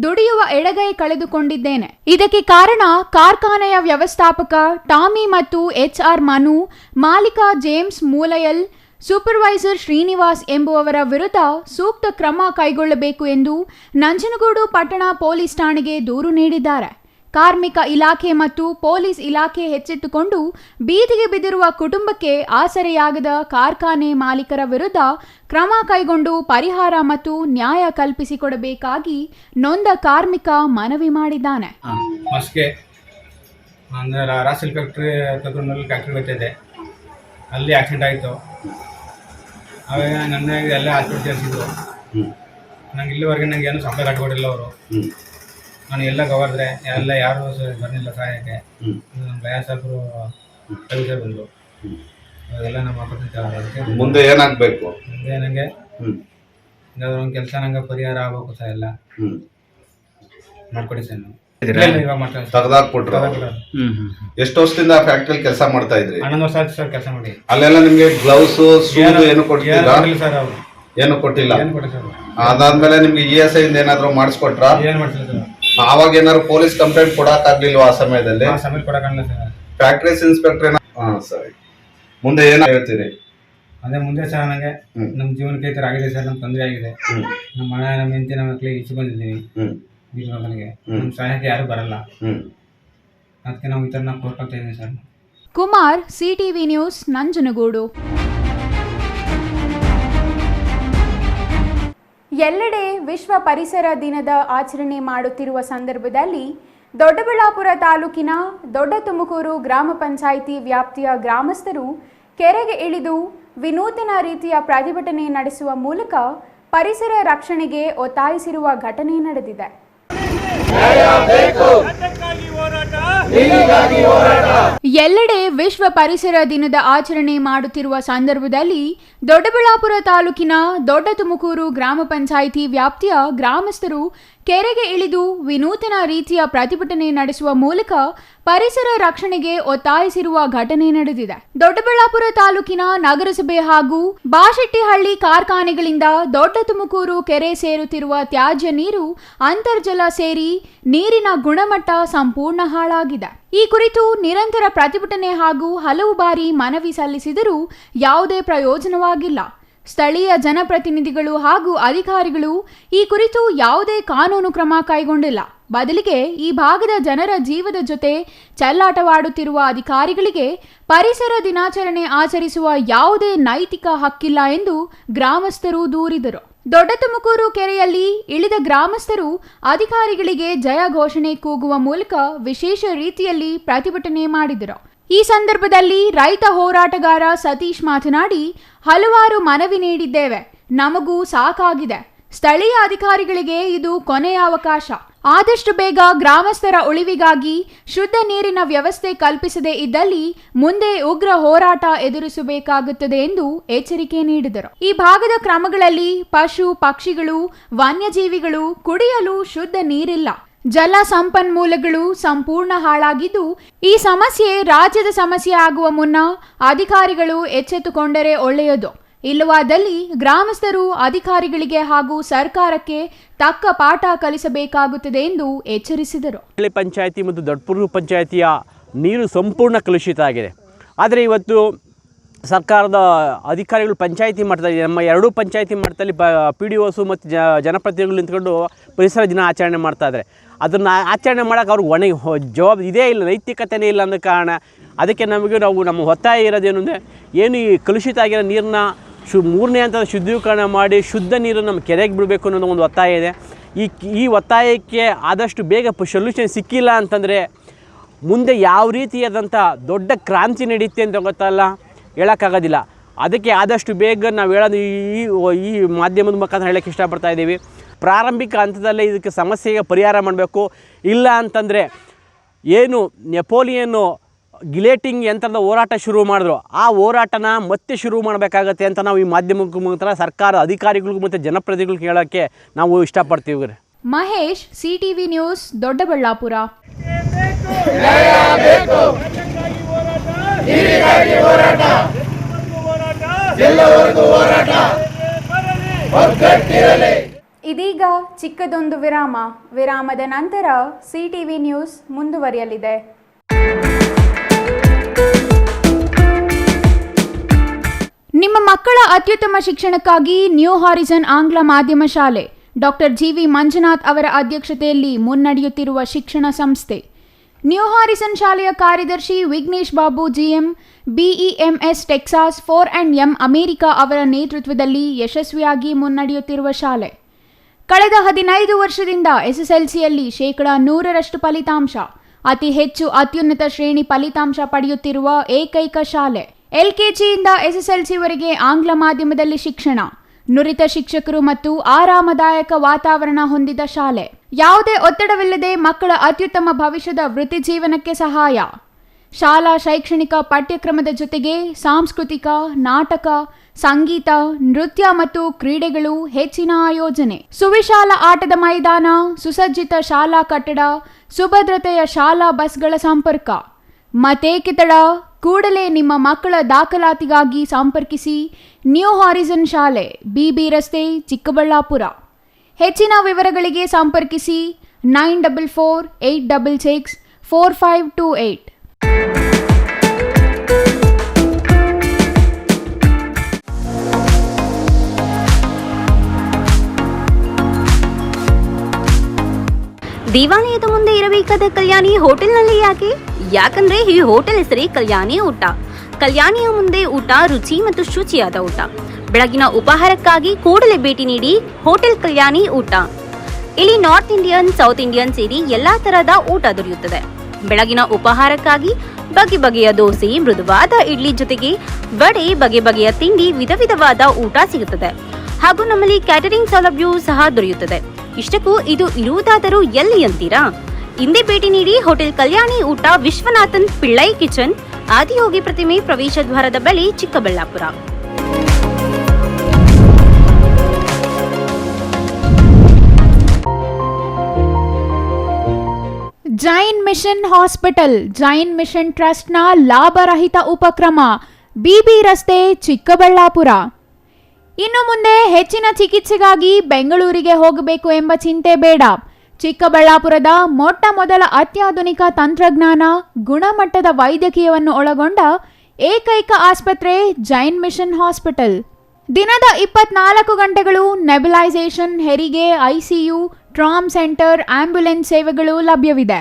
ದುಡಿಯುವ ಎಡಗೈ ಕಳೆದುಕೊಂಡಿದ್ದೇನೆ. ಇದಕ್ಕೆ ಕಾರಣ ಕಾರ್ಖಾನೆಯ ವ್ಯವಸ್ಥಾಪಕ ಟಾಮಿ ಮತ್ತು HR ಮನು, ಮಾಲೀಕ ಜೇಮ್ಸ್ ಮೂಲಯಲ್, ಸೂಪರ್ವೈಸರ್ ಶ್ರೀನಿವಾಸ್ ಎಂಬುವವರ ವಿರುದ್ಧ ಸೂಕ್ತ ಕ್ರಮ ಕೈಗೊಳ್ಳಬೇಕು ಎಂದು ನಂಜನಗೂಡು ಪಟ್ಟಣ ಪೊಲೀಸ್ ಠಾಣೆಗೆ ದೂರು ನೀಡಿದ್ದಾರೆ. ಕಾರ್ಮಿಕ ಇಲಾಖೆ ಮತ್ತು ಪೊಲೀಸ್ ಇಲಾಖೆ ಎಚ್ಚೆತ್ತುಕೊಂಡು ಬೀದಿಗೆ ಬಿದ್ದಿರುವ ಕುಟುಂಬಕ್ಕೆ ಆಸರೆಯಾಗದ ಕಾರ್ಖಾನೆ ಮಾಲೀಕರ ವಿರುದ್ಧ ಕ್ರಮ ಕೈಗೊಂಡು ಪರಿಹಾರ ಮತ್ತು ನ್ಯಾಯ ಕಲ್ಪಿಸಿಕೊಡಬೇಕಾಗಿ ನೊಂದ ಕಾರ್ಮಿಕ ಮನವಿ ಮಾಡಿದ್ದಾನೆ. ರಾಸಿಲ್ ಫ್ಯಾಕ್ಟ್ರಿ ತಗೊಂಡು ಫ್ಯಾಕ್ಟ್ರಿ ಬರ್ತಿದ್ದೆ, ಅಲ್ಲಿ ಆಕ್ಸಿಡೆಂಟ್ ಆಯಿತು. ಅವಾಗ ನನಗೆ ಎಲ್ಲ ಹಾಸ್ಪಿಟಲ್ ಸೇರಿಸಿದ್ರು. ನಂಗೆ ಇಲ್ಲಿವರೆಗೆ ನನಗೆ ಏನು ಸಂಬಳ ಕಟ್ಕೊಟ್ಟಿಲ್ಲ ಅವರು. ನಾನು ಎಲ್ಲ ಗವರ್ದ್ರೆ ಎಲ್ಲ ಯಾರು ಬರಲಿಲ್ಲ ಸಹಾಯಕ್ಕೆ. ನಮ್ಮ ಗಯಾ ಸಾಹೇಬರು ಬಂದರು. ಅದೆಲ್ಲ ನಮ್ಮ ಮುಂದೆ ಏನಾಗಬೇಕು? ಮುಂದೆ ನನಗೆ ಏನಾದ್ರು ಒಂದು ಕೆಲಸ ನಂಗೆ ಪರಿಹಾರ ಆಗ್ಬೇಕು ಸರ್ ಎಲ್ಲ ಮಾಡ್ಕೊಡಿ ಸರ್ ನಾವು ಇವಾಗ ಮಾಡ್ತಾ ತೆಗ್ದಾಕ್ಬಿಟ್ರು. ಎಷ್ಟು ವರ್ಷದಿಂದ ಫ್ಯಾಕ್ಟ್ರಿ ಕೆಲಸ ಮಾಡ್ತಾ ಇದ್ರಿ? 11 ವರ್ಷ ಆಯ್ತು ಸರ್ ಕೆಲಸ ಮಾಡಿ. ಅಲ್ಲೆಲ್ಲ ನಿಮ್ಗೆ ಗ್ಲೌಸ್ ಏನು ಕೊಟ್ಟಿಲ್ಲ? ಸರ್ ಅವ್ರು ಏನು ಕೊಟ್ಟಿಲ್ಲ. ಏನು ಕೊಡಿ ಸರ್. ಅದಾದ್ಮೇಲೆ ನಿಮ್ಗೆ ESI ಇಂದ ಏನಾದ್ರು ಮಾಡಿಸ್ಕೊಟ್ರ? ಏನು ಮಾಡ್ತಿಲ್ಲ ಸರ್. ಆವಾಗ ಏನಾದ್ರು ಪೊಲೀಸ್ ಕಂಪ್ಲೇಂಟ್ ಕೊಡಕ್ ಆಗ್ಲಿಲ್ವಾ ಆ ಸಮಯದಲ್ಲಿ? ಆ ಸಮಯ ಕೊಡಕ್ಕಾಗಲ್ಲ ಸರ್. ಫ್ಯಾಕ್ಟ್ರೀಸ್ ಇನ್ಸ್ಪೆಕ್ಟರ್ ಸರಿ, ಮುಂದೆ ಏನ್ ಹೇಳ್ತೀರಿ? ಅದೇ ಮುಂದೆ ಸರ್ ನನಗೆ ನಮ್ಮ ಜೀವನಕ್ಕೆ ಈ ಥರ ಆಗಿದೆ ಸರ್, ನಮ್ಗೆ ತೊಂದರೆ ಆಗಿದೆ. ನಮ್ಮ ಮನೆ ನಮ್ಮ ಹೆಂಡತಿ ನಮ್ಮ ಮಕ್ಕಳಿಗೆ ಇಚ್ಚು ಬಂದಿದ್ದೀವಿ. ಬೀಜ ಮಗನಿಗೆ ನಮ್ಮ ಸಹಾಯಕ್ಕೆ ಯಾರು ಬರಲ್ಲ. ಅದಕ್ಕೆ ನಾವು ಈ ಥರ ನಾವು ಕೋರ್ಕೊಳ್ತಾ ಇದ್ದೀವಿ sir. Kumar, CTV news, Nanjangud. ಎಲ್ಲೆಡೆ ವಿಶ್ವ ಪರಿಸರ ದಿನದ ಆಚರಣೆ ಮಾಡುತ್ತಿರುವ ಸಂದರ್ಭದಲ್ಲಿ ದೊಡ್ಡಬಳ್ಳಾಪುರ ತಾಲೂಕಿನ ದೊಡ್ಡ ತುಮಕೂರು ಗ್ರಾಮ ಪಂಚಾಯಿತಿ ವ್ಯಾಪ್ತಿಯ ಗ್ರಾಮಸ್ಥರು ಕೆರೆಗೆ ಇಳಿದು ವಿನೂತನ ರೀತಿಯ ಪ್ರತಿಭಟನೆ ನಡೆಸುವ ಮೂಲಕ ಪರಿಸರ ರಕ್ಷಣೆಗೆ ಒತ್ತಾಯಿಸಿರುವ ಘಟನೆ ನಡೆದಿದೆ. ಎಲ್ಲೆಡೆ ವಿಶ್ವ ಪರಿಸರ ದಿನದ ಆಚರಣೆ ಮಾಡುತ್ತಿರುವ ಸಂದರ್ಭದಲ್ಲಿ ದೊಡ್ಡಬಳ್ಳಾಪುರ ತಾಲೂಕಿನ ದೊಡ್ಡ ತುಮಕೂರು ಗ್ರಾಮ ಪಂಚಾಯಿತಿ ವ್ಯಾಪ್ತಿಯ ಗ್ರಾಮಸ್ಥರು ಕೆರೆಗೆ ಇಳಿದು ವಿನೂತನ ರೀತಿಯ ಪ್ರತಿಭಟನೆ ನಡೆಸುವ ಮೂಲಕ ಪರಿಸರ ರಕ್ಷಣೆಗೆ ಒತ್ತಾಯಿಸಿರುವ ಘಟನೆ ನಡೆದಿದೆ. ದೊಡ್ಡಬಳ್ಳಾಪುರ ತಾಲೂಕಿನ ನಗರಸಭೆ ಹಾಗೂ ಬಾಶೆಟ್ಟಿಹಳ್ಳಿ ಕಾರ್ಖಾನೆಗಳಿಂದ ದೊಡ್ಡ ತುಮಕೂರು ಕೆರೆ ಸೇರುತ್ತಿರುವ ತ್ಯಾಜ್ಯ ನೀರು ಅಂತರ್ಜಲ ಸೇರಿ ನೀರಿನ ಗುಣಮಟ್ಟ ಸಂಪೂರ್ಣ ಹಾಳಾಗಿದೆ. ಈ ಕುರಿತು ನಿರಂತರ ಪ್ರತಿಭಟನೆ ಹಾಗೂ ಹಲವು ಬಾರಿ ಮನವಿ ಸಲ್ಲಿಸಿದರೂ ಯಾವುದೇ ಪ್ರಯೋಜನವಾಗಿಲ್ಲ. ಸ್ಥಳೀಯ ಜನಪ್ರತಿನಿಧಿಗಳು ಹಾಗೂ ಅಧಿಕಾರಿಗಳು ಈ ಕುರಿತು ಯಾವುದೇ ಕಾನೂನು ಕ್ರಮ ಕೈಗೊಂಡಿಲ್ಲ. ಬದಲಿಗೆ ಈ ಭಾಗದ ಜನರ ಜೀವದ ಜೊತೆ ಚೆಲ್ಲಾಟವಾಡುತ್ತಿರುವ ಅಧಿಕಾರಿಗಳಿಗೆ ಪರಿಸರ ದಿನಾಚರಣೆ ಆಚರಿಸುವ ಯಾವುದೇ ನೈತಿಕ ಹಕ್ಕಿಲ್ಲ ಎಂದು ಗ್ರಾಮಸ್ಥರು ದೂರಿದರು. ದೊಡ್ಡ ತುಮಕೂರು ಕೆರೆಯಲ್ಲಿ ಇಳಿದ ಗ್ರಾಮಸ್ಥರು ಅಧಿಕಾರಿಗಳಿಗೆ ಜಯ ಘೋಷಣೆ ಕೂಗುವ ಮೂಲಕ ವಿಶೇಷ ರೀತಿಯಲ್ಲಿ ಪ್ರತಿಭಟನೆ ಮಾಡಿದರು. ಈ ಸಂದರ್ಭದಲ್ಲಿ ರೈತ ಹೋರಾಟಗಾರ ಸತೀಶ್ ಮಾತನಾಡಿ, ಹಲವಾರು ಮನವಿ ನೀಡಿದ್ದೇವೆ, ನಮಗೂ ಸಾಕಾಗಿದೆ. ಸ್ಥಳೀಯ ಅಧಿಕಾರಿಗಳಿಗೆ ಇದು ಕೊನೆಯ ಅವಕಾಶ. ಆದಷ್ಟು ಬೇಗ ಗ್ರಾಮಸ್ಥರ ಉಳಿವಿಗಾಗಿ ಶುದ್ಧ ನೀರಿನ ವ್ಯವಸ್ಥೆ ಕಲ್ಪಿಸದೇ ಇದ್ದಲ್ಲಿ ಮುಂದೆ ಉಗ್ರ ಹೋರಾಟ ಎದುರಿಸಬೇಕಾಗುತ್ತದೆ ಎಂದು ಎಚ್ಚರಿಕೆ ನೀಡಿದರು. ಈ ಭಾಗದ ಕ್ರಮಗಳಲ್ಲಿ ಪಶು ಪಕ್ಷಿಗಳು, ವನ್ಯಜೀವಿಗಳು ಕುಡಿಯಲು ಶುದ್ಧ ನೀರಿಲ್ಲ. ಜಲ ಸಂಪನ್ಮೂಲಗಳು ಸಂಪೂರ್ಣ ಹಾಳಾಗಿದ್ದು, ಈ ಸಮಸ್ಯೆ ರಾಜ್ಯದ ಸಮಸ್ಯೆ ಆಗುವ ಮುನ್ನ ಅಧಿಕಾರಿಗಳು ಎಚ್ಚೆತ್ತುಕೊಂಡರೆ ಒಳ್ಳೆಯದು. ಇಲ್ಲವಾದಲ್ಲಿ ಗ್ರಾಮಸ್ಥರು ಅಧಿಕಾರಿಗಳಿಗೆ ಹಾಗೂ ಸರ್ಕಾರಕ್ಕೆ ತಕ್ಕ ಪಾಠ ಕಲಿಸಬೇಕಾಗುತ್ತದೆ ಎಂದು ಎಚ್ಚರಿಸಿದರು. ಪಂಚಾಯಿತಿ ಮತ್ತು ದೊಡ್ಡಪುರ ಪಂಚಾಯಿತಿಯ ನೀರು ಸಂಪೂರ್ಣ ಕಲುಷಿತ ಆಗಿದೆ. ಆದರೆ ಇವತ್ತು ಸರ್ಕಾರದ ಅಧಿಕಾರಿಗಳು ಪಂಚಾಯಿತಿ ಮಟ್ಟದಲ್ಲಿ, ನಮ್ಮ ಎರಡೂ ಪಂಚಾಯಿತಿ ಮಟ್ಟದಲ್ಲಿ PDOs ಮತ್ತು ಜನಪ್ರತಿನಿಧಿಗಳು ನಿಂತ್ಕೊಂಡು ಪರಿಸರ ದಿನ ಆಚರಣೆ ಮಾಡ್ತಾಯಿದ್ದಾರೆ. ಅದನ್ನು ಆಚರಣೆ ಮಾಡೋಕೆ ಅವ್ರಿಗೆ ಜವಾಬ್ದಾರಿ ಇದೇ ಇಲ್ಲ, ನೈತಿಕತೆಯೇ ಇಲ್ಲ ಅಂದ ಕಾರಣ ಅದಕ್ಕೆ ನಮ್ಮ ಒತ್ತಾಯ ಇರೋದೇನು ಅಂದರೆ, ಏನು ಈ ಕಲುಷಿತ ಆಗಿರೋ ನೀರನ್ನ ಮೂರನೇ ಹಂತದ ಶುದ್ಧೀಕರಣ ಮಾಡಿ ಶುದ್ಧ ನೀರನ್ನು ನಮ್ಮ ಕೆರೆಗೆ ಬಿಡಬೇಕು ಅನ್ನೋದು ಒಂದು ಒತ್ತಾಯ ಇದೆ. ಈ ಒತ್ತಾಯಕ್ಕೆ ಆದಷ್ಟು ಬೇಗ ಸೊಲ್ಯೂಷನ್ ಸಿಕ್ಕಿಲ್ಲ ಅಂತಂದರೆ ಮುಂದೆ ಯಾವ ರೀತಿಯಾದಂಥ ದೊಡ್ಡ ಕ್ರಾಂತಿ ನಡೆಯುತ್ತೆ ಅಂತ ಗೊತ್ತಲ್ಲ, ಹೇಳೋಕ್ಕಾಗೋದಿಲ್ಲ. ಅದಕ್ಕೆ ಆದಷ್ಟು ಬೇಗ ನಾವು ಹೇಳೋದು ಈ ಮಾಧ್ಯಮದ ಮುಖಾಂತರ ಹೇಳೋಕ್ಕೆ ಇಷ್ಟಪಡ್ತಾ ಇದ್ದೀವಿ. ಪ್ರಾರಂಭಿಕ ಹಂತದಲ್ಲೇ ಇದಕ್ಕೆ ಸಮಸ್ಯೆಗೆ ಪರಿಹಾರ ಮಾಡಬೇಕು. ಇಲ್ಲ ಅಂತಂದರೆ ಏನು ನೆಪೋಲಿಯನ್ನು ಗಿಲೇಟಿಂಗ್ ಯಂತ್ರದ ಹೋರಾಟ ಶುರು ಮಾಡಿದ್ರು, ಆ ಹೋರಾಟನ ಮತ್ತೆ ಶುರು ಮಾಡಬೇಕಾಗತ್ತೆ ಅಂತ ನಾವು ಈ ಮಾಧ್ಯಮದ ಮುಖಾಂತರ ಸರ್ಕಾರ ಅಧಿಕಾರಿಗಳಿಗೂ ಮತ್ತು ಜನಪ್ರತಿನಿಧಿಗಳಿಗೆ ಹೇಳೋಕ್ಕೆ ನಾವು ಇಷ್ಟಪಡ್ತೀವಿ. Mahesh, CTV news, Doddaballapur. ಇದೀಗ ಚಿಕ್ಕದೊಂದು ವಿರಾಮದ ನಂತರ CTV ನ್ಯೂಸ್ ಮುಂದುವರಿಯಲಿದೆ. ನಿಮ್ಮ ಮಕ್ಕಳ ಅತ್ಯುತ್ತಮ ಶಿಕ್ಷಣಕ್ಕಾಗಿ ನ್ಯೂ ಹಾರಿಸನ್ ಆಂಗ್ಲ ಮಾಧ್ಯಮ ಶಾಲೆ ಡಾಕ್ಟರ್ GV ಮಂಜುನಾಥ್ ಅವರ ಅಧ್ಯಕ್ಷತೆಯಲ್ಲಿ ಮುನ್ನಡೆಯುತ್ತಿರುವ ಶಿಕ್ಷಣ ಸಂಸ್ಥೆ. ನ್ಯೂ ಹಾರಿಸನ್ ಶಾಲೆಯ ಕಾರ್ಯದರ್ಶಿ Vignesh Babu GM, BEMS Texas 4&M America ಅವರ ನೇತೃತ್ವದಲ್ಲಿ ಯಶಸ್ವಿಯಾಗಿ ಮುನ್ನಡೆಯುತ್ತಿರುವ ಶಾಲೆ. ಕಳೆದ 15 ವರ್ಷದಿಂದ SSLCಯಲ್ಲಿ 100% ಫಲಿತಾಂಶ, ಅತಿ ಹೆಚ್ಚು ಅತ್ಯುನ್ನತ ಶ್ರೇಣಿ ಫಲಿತಾಂಶ ಪಡೆಯುತ್ತಿರುವ ಏಕೈಕ ಶಾಲೆ. LKGಯಿಂದ SSLCವರೆಗೆ ಆಂಗ್ಲ ಮಾಧ್ಯಮದಲ್ಲಿ ಶಿಕ್ಷಣ, ನುರಿತ ಶಿಕ್ಷಕರು ಮತ್ತು ಆರಾಮದಾಯಕ ವಾತಾವರಣ ಹೊಂದಿದ ಶಾಲೆ. ಯಾವುದೇ ಒತ್ತಡವಿಲ್ಲದೆ ಮಕ್ಕಳ ಅತ್ಯುತ್ತಮ ಭವಿಷ್ಯದ ವೃತ್ತಿ ಜೀವನಕ್ಕೆ ಸಹಾಯ. ಶಾಲಾ ಶೈಕ್ಷಣಿಕ ಪಠ್ಯಕ್ರಮದ ಜೊತೆಗೆ ಸಾಂಸ್ಕೃತಿಕ, ನಾಟಕ, ಸಂಗೀತ, ನೃತ್ಯ ಮತ್ತು ಕ್ರೀಡೆಗಳು ಹೆಚ್ಚಿನ ಆಯೋಜನೆ. ಸುವಿಶಾಲ ಆಟದ ಮೈದಾನ, ಸುಸಜ್ಜಿತ ಶಾಲಾ ಕಟ್ಟಡ, ಸುಭದ್ರತೆಯ ಶಾಲಾ ಬಸ್ಗಳ ಸಂಪರ್ಕ. ಮತ್ತೇಕೆ ತಡ? ಕೂಡಲೇ ನಿಮ್ಮ ಮಕ್ಕಳ ದಾಖಲಾತಿಗಾಗಿ ಸಂಪರ್ಕಿಸಿ ನ್ಯೂ ಹಾರಿಝನ್ ಶಾಲೆ, BB ರಸ್ತೆ, ಚಿಕ್ಕಬಳ್ಳಾಪುರ. ಹೆಚ್ಚಿನ ವಿವರಗಳಿಗೆ ಸಂಪರ್ಕಿಸಿ 9448664528. ದೇವಾಲಯದ ಮುಂದೆ ಇರಬೇಕಾದ ಕಲ್ಯಾಣಿ ಹೋಟೆಲ್ನಲ್ಲಿ ಯಾಕಂದ್ರೆ ಈ ಹೋಟೆಲ್ ಹೆಸರೇ ಕಲ್ಯಾಣಿ ಊಟ. ಕಲ್ಯಾಣಿಯ ಮುಂದೆ ಊಟ ರುಚಿ ಮತ್ತು ಶುಚಿಯಾದ ಊಟ. ಬೆಳಗಿನ ಉಪಹಾರಕ್ಕಾಗಿ ಕೂಡಲೇ ಭೇಟಿ ನೀಡಿ ಹೋಟೆಲ್ ಕಲ್ಯಾಣಿ ಊಟ. ಇಲ್ಲಿ ನಾರ್ತ್ ಇಂಡಿಯನ್, ಸೌತ್ ಇಂಡಿಯನ್ ಸೇರಿ ಎಲ್ಲಾ ತರಹದ ಊಟ ದೊರೆಯುತ್ತದೆ. ಬೆಳಗಿನ ಉಪಹಾರಕ್ಕಾಗಿ ಬಗೆ ಬಗೆಯ ದೋಸೆ, ಮೃದುವಾದ ಇಡ್ಲಿ ಜೊತೆಗೆ ವಡೆ, ಬಗೆ ಬಗೆಯ ತಿಂಡಿ, ವಿಧ ವಿಧವಾದ ಊಟ ಸಿಗುತ್ತದೆ. ಹಾಗೂ ನಮ್ಮಲ್ಲಿ ಕ್ಯಾಟರಿಂಗ್ ಸೌಲಭ್ಯವೂ ಸಹ ದೊರೆಯುತ್ತದೆ. ಇಷ್ಟಕ್ಕೂ ಇದು ಇರುವುದಾದರೂ ಎಲ್ಲಿ ಅಂತೀರಾ? ಹಿಂದೆ ಭೇಟಿ ನೀಡಿ ಹೋಟೆಲ್ ಕಲ್ಯಾಣಿ ಊಟ, ವಿಶ್ವನಾಥನ್ ಪಿಳ್ಳೈ ಕಿಚನ್, ಆದಿಯೋಗಿ ಪ್ರತಿಮೆ, ಪ್ರವೇಶ ದ್ವಾರದ ಬಳಿ, Chikkaballapur. Jain mission hospital, Jain mission ಟ್ರಸ್ಟ್ನ ಲಾಭರಹಿತ ಉಪಕ್ರಮ, BB ರಸ್ತೆ, ಚಿಕ್ಕಬಳ್ಳಾಪುರ. ಇನ್ನು ಮುಂದೆ ಹೆಚ್ಚಿನ ಚಿಕಿತ್ಸೆಗಾಗಿ ಬೆಂಗಳೂರಿಗೆ ಹೋಗಬೇಕು ಎಂಬ ಚಿಂತೆ ಬೇಡ. ಚಿಕ್ಕಬಳ್ಳಾಪುರದ ಮೊಟ್ಟ ಮೊದಲ ಅತ್ಯಾಧುನಿಕ ತಂತ್ರಜ್ಞಾನ, ಗುಣಮಟ್ಟದ ವೈದ್ಯಕೀಯವನ್ನು ಒಳಗೊಂಡ ಏಕೈಕ ಆಸ್ಪತ್ರೆ ಜೈನ್ ಮಿಷನ್ ಹಾಸ್ಪಿಟಲ್. ದಿನದ 24 ಗಂಟೆಗಳು ನೆಬುಲೈಸೇಷನ್, ಹೆರಿಗೆ, ICU, ಟ್ರಾಮ್ ಸೆಂಟರ್, ಆಂಬ್ಯುಲೆನ್ಸ್ ಸೇವೆಗಳು ಲಭ್ಯವಿದೆ.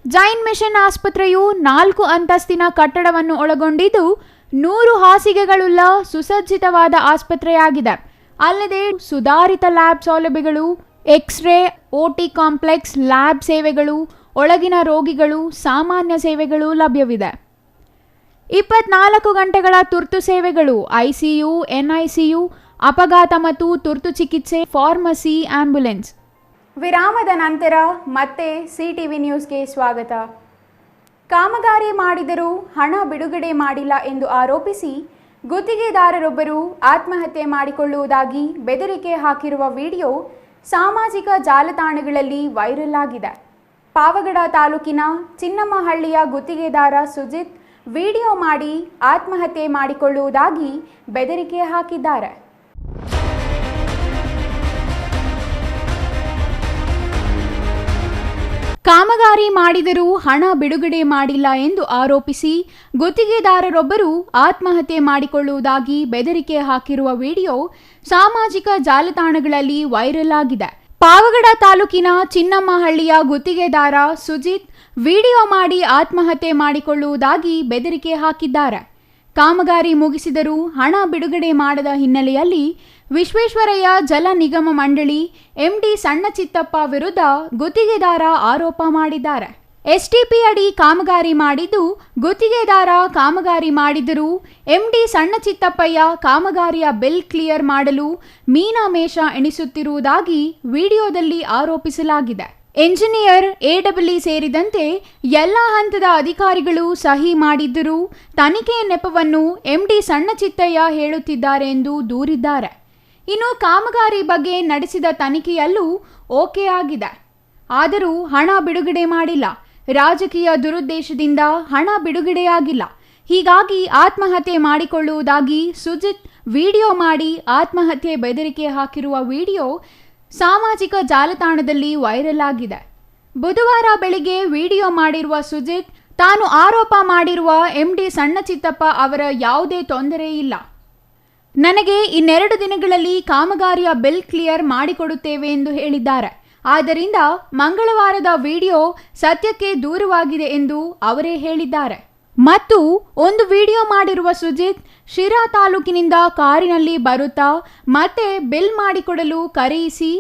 ಜೈನ್ ಮಿಷನ್ ಆಸ್ಪತ್ರೆಯು 4 ಅಂತಸ್ತಿನ ಕಟ್ಟಡವನ್ನು ಒಳಗೊಂಡಿದ್ದು 100 ಹಾಸಿಗೆಗಳುಳ್ಳ ಸುಸಜ್ಜಿತವಾದ ಆಸ್ಪತ್ರೆಯಾಗಿದೆ. ಅಲ್ಲದೆ ಸುಧಾರಿತ ಲ್ಯಾಬ್ ಸೌಲಭ್ಯಗಳು, ಎಕ್ಸ್ರೇ, OT ಕಾಂಪ್ಲೆಕ್ಸ್, ಲ್ಯಾಬ್ ಸೇವೆಗಳು, ಒಳಗಿನ ರೋಗಿಗಳು, ಸಾಮಾನ್ಯ ಸೇವೆಗಳು ಲಭ್ಯವಿದೆ. 24 ಗಂಟೆಗಳ ತುರ್ತು ಸೇವೆಗಳು, ICU, NICU, ಅಪಘಾತ ಮತ್ತು ತುರ್ತು ಚಿಕಿತ್ಸೆ, ಫಾರ್ಮಸಿ, ಆಂಬ್ಯುಲೆನ್ಸ್. ವಿರಾಮದ ನಂತರ ಮತ್ತೆ CTV ನ್ಯೂಸ್ಗೆ ಸ್ವಾಗತ. ಕಾಮಗಾರಿ ಮಾಡಿದರೂ ಹಣ ಬಿಡುಗಡೆ ಮಾಡಿಲ್ಲ ಎಂದು ಆರೋಪಿಸಿ ಗುತ್ತಿಗೆದಾರರೊಬ್ಬರು ಆತ್ಮಹತ್ಯೆ ಮಾಡಿಕೊಳ್ಳುವುದಾಗಿ ಬೆದರಿಕೆ ಹಾಕಿರುವ ವಿಡಿಯೋ ಸಾಮಾಜಿಕ ಜಾಲತಾಣಗಳಲ್ಲಿ ವೈರಲ್ ಆಗಿದೆ. ಪಾವಗಡ ತಾಲೂಕಿನ ಚಿನ್ನಮ್ಮಹಳ್ಳಿಯ ಗುತ್ತಿಗೆದಾರ ಸುಜಿತ್ ವಿಡಿಯೋ ಮಾಡಿ ಆತ್ಮಹತ್ಯೆ ಮಾಡಿಕೊಳ್ಳುವುದಾಗಿ ಬೆದರಿಕೆ ಹಾಕಿದ್ದಾರೆ. ಕಾಮಗಾರಿ ಮಾಡಿದರೂ ಹಣ ಬಿಡುಗಡೆ ಮಾಡಿಲ್ಲ ಎಂದು ಆರೋಪಿಸಿ ಗುತ್ತಿಗೆದಾರರೊಬ್ಬರು ಆತ್ಮಹತ್ಯೆ ಮಾಡಿಕೊಳ್ಳುವುದಾಗಿ ಬೆದರಿಕೆ ಹಾಕಿರುವ ವಿಡಿಯೋ ಸಾಮಾಜಿಕ ಜಾಲತಾಣಗಳಲ್ಲಿ ವೈರಲ್ ಆಗಿದೆ. ಪಾವಗಡ ತಾಲೂಕಿನ ಚಿನ್ನಮ್ಮಹಳ್ಳಿಯ ಗುತ್ತಿಗೆದಾರ ಸುಜಿತ್ ವಿಡಿಯೋ ಮಾಡಿ ಆತ್ಮಹತ್ಯೆ ಮಾಡಿಕೊಳ್ಳುವುದಾಗಿ ಬೆದರಿಕೆ ಹಾಕಿದ್ದಾರೆ. ಕಾಮಗಾರಿ ಮುಗಿಸಿದರೂ ಹಣ ಬಿಡುಗಡೆ ಮಾಡದ ಹಿನ್ನೆಲೆಯಲ್ಲಿ ವಿಶ್ವೇಶ್ವರಯ್ಯ ಜಲ ನಿಗಮ ಮಂಡಳಿ MD ಸಣ್ಣ ಚಿತ್ತಪ್ಪ ವಿರುದ್ಧ ಗುತ್ತಿಗೆದಾರ ಆರೋಪ ಮಾಡಿದ್ದಾರೆ. STP ಅಡಿ ಕಾಮಗಾರಿ ಮಾಡಿದ್ದು ಗುತ್ತಿಗೆದಾರ ಕಾಮಗಾರಿ ಮಾಡಿದರೂ MD ಸಣ್ಣ ಚಿತ್ತಪ್ಪಯ್ಯ ಕಾಮಗಾರಿಯ ಬಿಲ್ ಕ್ಲಿಯರ್ ಮಾಡಲು ಮೀನಾಮೇಷ ಎಣಿಸುತ್ತಿರುವುದಾಗಿ ವಿಡಿಯೋದಲ್ಲಿ ಆರೋಪಿಸಲಾಗಿದೆ. ಎಂಜಿನಿಯರ್, AEE ಸೇರಿದಂತೆ ಎಲ್ಲ ಹಂತದ ಅಧಿಕಾರಿಗಳು ಸಹಿ ಮಾಡಿದ್ದರೂ ತನಿಖೆ ನೆಪವನ್ನು MD ಸಣ್ಣ ಚಿತ್ತಯ್ಯ ಹೇಳುತ್ತಿದ್ದಾರೆ ಎಂದು ದೂರಿದ್ದಾರೆ. ಇನ್ನು ಕಾಮಗಾರಿ ಬಗ್ಗೆ ನಡೆಸಿದ ತನಿಖೆಯಲ್ಲೂ ಓಕೆ ಆಗಿದೆ. ಆದರೂ ಹಣ ಬಿಡುಗಡೆ ಮಾಡಿಲ್ಲ. ರಾಜಕೀಯ ದುರುದ್ದೇಶದಿಂದ ಹಣ ಬಿಡುಗಡೆಯಾಗಿಲ್ಲ. ಹೀಗಾಗಿ ಆತ್ಮಹತ್ಯೆ ಮಾಡಿಕೊಳ್ಳುವುದಾಗಿ ಸುಜಿತ್ ವಿಡಿಯೋ ಮಾಡಿ ಆತ್ಮಹತ್ಯೆ ಬೆದರಿಕೆ ಹಾಕಿರುವ ವಿಡಿಯೋ ಸಾಮಾಜಿಕ ಜಾಲತಾಣದಲ್ಲಿ ವೈರಲ್ ಆಗಿದೆ. ಬುಧವಾರ ಬೆಳಿಗ್ಗೆ ವಿಡಿಯೋ ಮಾಡಿರುವ ಸುಜಿತ್ ತಾನು ಆರೋಪ ಮಾಡಿರುವ MD ಸಣ್ಣ ಚಿತ್ತಪ್ಪ ಅವರ ಯಾವುದೇ ತೊಂದರೆ ಇಲ್ಲ, ನನಗೆ ಇನ್ನೆರಡು ದಿನಗಳಲ್ಲಿ ಕಾಮಗಾರಿಯ ಬಿಲ್ ಕ್ಲಿಯರ್ ಮಾಡಿಕೊಡುತ್ತೇವೆ ಎಂದು ಹೇಳಿದ್ದಾರೆ. ಆದ್ದರಿಂದ ಮಂಗಳವಾರದ ವಿಡಿಯೋ ಸತ್ಯಕ್ಕೆ ದೂರವಾಗಿದೆ ಎಂದು ಅವರೇ ಹೇಳಿದ್ದಾರೆ. ಮತ್ತು ಒಂದು ವಿಡಿಯೋ ಮಾಡಿರುವ ಸುಜಿತ್ ಶಿರಾ ತಾಲೂಕಿನಿಂದ ಕಾರಿನಲ್ಲಿ ಬರುತ್ತಾ ಮತ್ತೆ ಬಿಲ್ ಮಾಡಿಕೊಡಲು ಕರೆಯಿಸಿ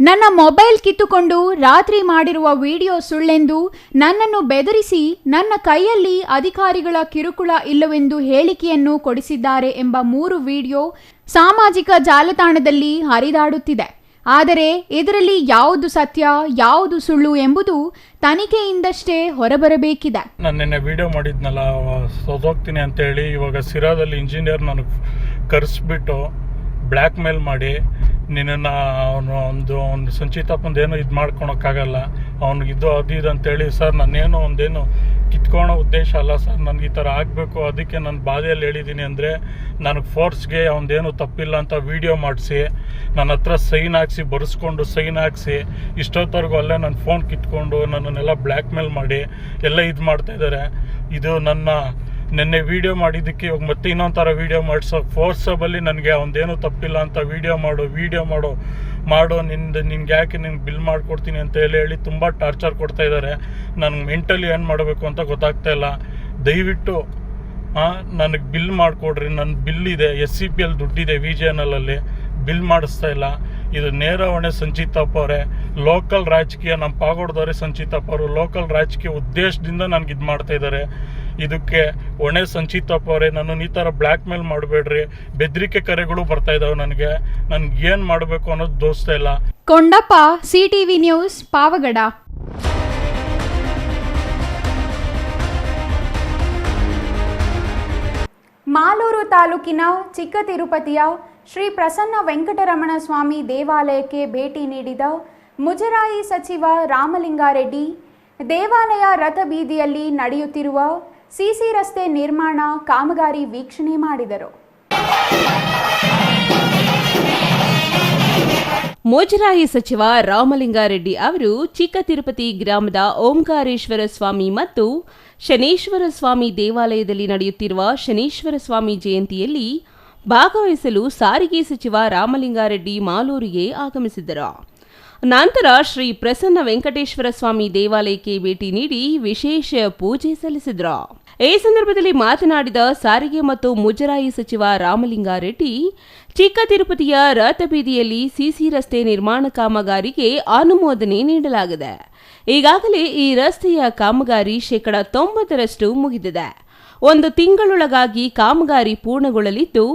ನನ್ನ ಮೊಬೈಲ್ ಕಿತ್ತುಕೊಂಡು ರಾತ್ರಿ ಮಾಡಿರುವ ವಿಡಿಯೋ ಸುಳ್ಳೆಂದು ನನ್ನನ್ನು ಬೆದರಿಸಿ ನನ್ನ ಕೈಯಲ್ಲಿ ಅಧಿಕಾರಿಗಳ ಕಿರುಕುಳ ಇಲ್ಲವೆಂದು ಹೇಳಿಕೆಯನ್ನು ಕೊಡಿಸಿದ್ದಾರೆ ಎಂಬ 3 ವಿಡಿಯೋ ಸಾಮಾಜಿಕ ಜಾಲತಾಣದಲ್ಲಿ ಹರಿದಾಡುತ್ತಿದೆ. ಆದರೆ ಇದರಲ್ಲಿ ಯಾವುದು ಸತ್ಯ ಯಾವುದು ಸುಳ್ಳು ಎಂಬುದು ತನಿಖೆಯಿಂದಷ್ಟೇ ಹೊರಬರಬೇಕಿದೆ. ನಾನು ನಿನ್ನೆ ವಿಡಿಯೋ ಮಾಡಿದ್ನಲ್ಲ, ಸೋತೋಗ್ತೀನಿ ಅಂತೇಳಿ ಇವಾಗ ಸಿರಾದಲ್ಲಿ ಇಂಜಿನಿಯರ್ ನನಗೆ ಕರೆಸ್ಬಿಟ್ಟು ಬ್ಲ್ಯಾಕ್ ಮೇಲ್ ಮಾಡಿ ನಿನ್ನನ್ನು ಒಂದು ಸಂಚಿತಪ್ಪಂದು ಏನೋ ಇದು ಮಾಡ್ಕೊಳಕ್ಕಾಗಲ್ಲ, ಅವ್ನಿಗಿದ್ದು ಅದು ಇದು ಅಂತೇಳಿ. ಸರ್ ನಾನೇನು ಒಂದೇನು ಕಿತ್ಕೊಳ್ಳೋ ಉದ್ದೇಶ ಅಲ್ಲ ಸರ್, ನನಗೆ ಈ ಥರ ಆಗಬೇಕು, ಅದಕ್ಕೆ ನಾನು ಬಾಧೆಯಲ್ಲಿ ಹೇಳಿದ್ದೀನಿ ಅಂದರೆ ನನಗೆ ಫೋರ್ಸ್ಗೆ ಅವನದೇನು ತಪ್ಪಿಲ್ಲ ಅಂತ ವೀಡಿಯೋ ಮಾಡಿಸಿ ನನ್ನ ಹತ್ರ ಸೈನ್ ಹಾಕ್ಸಿ ಬರೆಸ್ಕೊಂಡು ಸೈನ್ ಹಾಕ್ಸಿ ಇಷ್ಟೊತ್ತವರೆಗೂ ಅಲ್ಲೇ ನನ್ನ ಫೋನ್ ಕಿತ್ಕೊಂಡು ನನ್ನನ್ನೆಲ್ಲ ಬ್ಲ್ಯಾಕ್ ಮೇಲ್ ಮಾಡಿ ಎಲ್ಲ ಇದು ಮಾಡ್ತಾಯಿದ್ದಾರೆ. ಇದು ನೆನ್ನೆ ವೀಡಿಯೋ ಮಾಡಿದ್ದಕ್ಕೆ ಇವಾಗ ಮತ್ತೆ ಇನ್ನೊಂದು ಥರ ವೀಡಿಯೋ ಮಾಡಿಸೋಕೆ ಫೋರ್ಸಬಲ್ಲಿ ನನಗೆ ಅವನದೇನು ತಪ್ಪಿಲ್ಲ ಅಂತ ವೀಡಿಯೋ ಮಾಡು ನಿನ್ಗೆ ಯಾಕೆ ನಿನ್ಗೆ ಬಿಲ್ ಮಾಡಿಕೊಡ್ತೀನಿ ಅಂತ ಹೇಳಿ ತುಂಬ ಟಾರ್ಚರ್ ಕೊಡ್ತಾಯಿದ್ದಾರೆ. ನನಗೆ ಮೆಂಟಲಿ ಏನು ಮಾಡಬೇಕು ಅಂತ ಗೊತ್ತಾಗ್ತಾಯಿಲ್ಲ. ದಯವಿಟ್ಟು ನನಗೆ ಬಿಲ್ ಮಾಡಿಕೊಡ್ರಿ. ನನ್ನ ಬಿಲ್ ಇದೆ, SCPL ದುಡ್ಡಿದೆ VGNL ಬಿಲ್ ಮಾಡಿಸ್ತಾ ಇಲ್ಲ. ಇದು ನೇರ ಹೊಣೆ ಸಂಚಿತಪ್ಪ ಅವರೇ, ಲೋಕಲ್ ರಾಜಕೀಯ ನಮ್ಮ ಪಾಗೋಡ್ದವರೇ ಸಂಚಿತಪ್ಪ ಅವರು ಲೋಕಲ್ ರಾಜಕೀಯ ಉದ್ದೇಶದಿಂದ ನನಗೆ ಇದು ಮಾಡ್ತಾಯಿದ್ದಾರೆ. ಇದಕ್ಕೆ ಹೊಣೆ ಸಂಚಿತಪ್ಪ ಅವರೇ, ನನ್ನನ್ನು ಈ ಥರ ಬ್ಲ್ಯಾಕ್ ಮೇಲ್ ಮಾಡಬೇಡ್ರಿ. ಬೆದರಿಕೆ ಕರೆಗಳು ಬರ್ತಾಯಿದ್ದಾವೆ. ನನಗೆ ಏನು ಮಾಡಬೇಕು ಅನ್ನೋದು ದೋಸ್ತಾ ಇಲ್ಲ. Kondappa, CTV news, Pavagada. ಮಾಲೂರು ತಾಲೂಕಿನ ಚಿಕ್ಕ ತಿರುಪತಿಯ ಶ್ರೀ ಪ್ರಸನ್ನ ವೆಂಕಟರಮಣ ಸ್ವಾಮಿ ದೇವಾಲಯಕ್ಕೆ ಭೇಟಿ ನೀಡಿದ ಮುಜರಾಯಿ ಸಚಿವ ರಾಮಲಿಂಗಾರೆಡ್ಡಿ ದೇವಾಲಯ ರಥಬೀದಿಯಲ್ಲಿ ನಡೆಯುತ್ತಿರುವ CC ರಸ್ತೆ ನಿರ್ಮಾಣ ಕಾಮಗಾರಿ ವೀಕ್ಷಣೆ ಮಾಡಿದರು. ಮುಜರಾಯಿ ಸಚಿವ ರಾಮಲಿಂಗಾರೆಡ್ಡಿ ಅವರು ಚಿಕ್ಕ ತಿರುಪತಿ ಗ್ರಾಮದ ಓಂಕಾರೇಶ್ವರ ಸ್ವಾಮಿ ಮತ್ತು ಶನೇಶ್ವರ ಸ್ವಾಮಿ ದೇವಾಲಯದಲ್ಲಿ ನಡೆಯುತ್ತಿರುವ ಶನೇಶ್ವರ ಸ್ವಾಮಿ ಜಯಂತಿಯಲ್ಲಿ ಭಾಗವಹಿಸಲು ಸಾರಿಗೆ ಸಚಿವ ರಾಮಲಿಂಗಾರೆಡ್ಡಿ ಮಾಲೂರಿಗೆ ಆಗಮಿಸಿದ್ದರು. ನಂತರ ಶ್ರೀ ಪ್ರಸನ್ನ ವೆಂಕಟೇಶ್ವರ ಸ್ವಾಮಿ ದೇವಾಲಯಕ್ಕೆ ಭೇಟಿ ನೀಡಿ ವಿಶೇಷ ಪೂಜೆ ಸಲ್ಲಿಸಿದರು. ಈ ಸಂದರ್ಭದಲ್ಲಿ ಮಾತನಾಡಿದ ಸಾರಿಗೆ ಮತ್ತು ಮುಜರಾಯಿ ಸಚಿವ ರಾಮಲಿಂಗಾರೆಡ್ಡಿ, ಚಿಕ್ಕ ತಿರುಪತಿಯ ರಥಬೀದಿಯಲ್ಲಿ CC ರಸ್ತೆ ನಿರ್ಮಾಣ ಕಾಮಗಾರಿಗೆ ಅನುಮೋದನೆ ನೀಡಲಾಗಿದೆ. ಈಗಾಗಲೇ ಈ ರಸ್ತೆಯ ಕಾಮಗಾರಿ 90% ಮುಗಿದಿದೆ. 1 ತಿಂಗಳೊಳಗಾಗಿ ಕಾಮಗಾರಿ ಪೂರ್ಣಗೊಳ್ಳಲಿದ್ದು,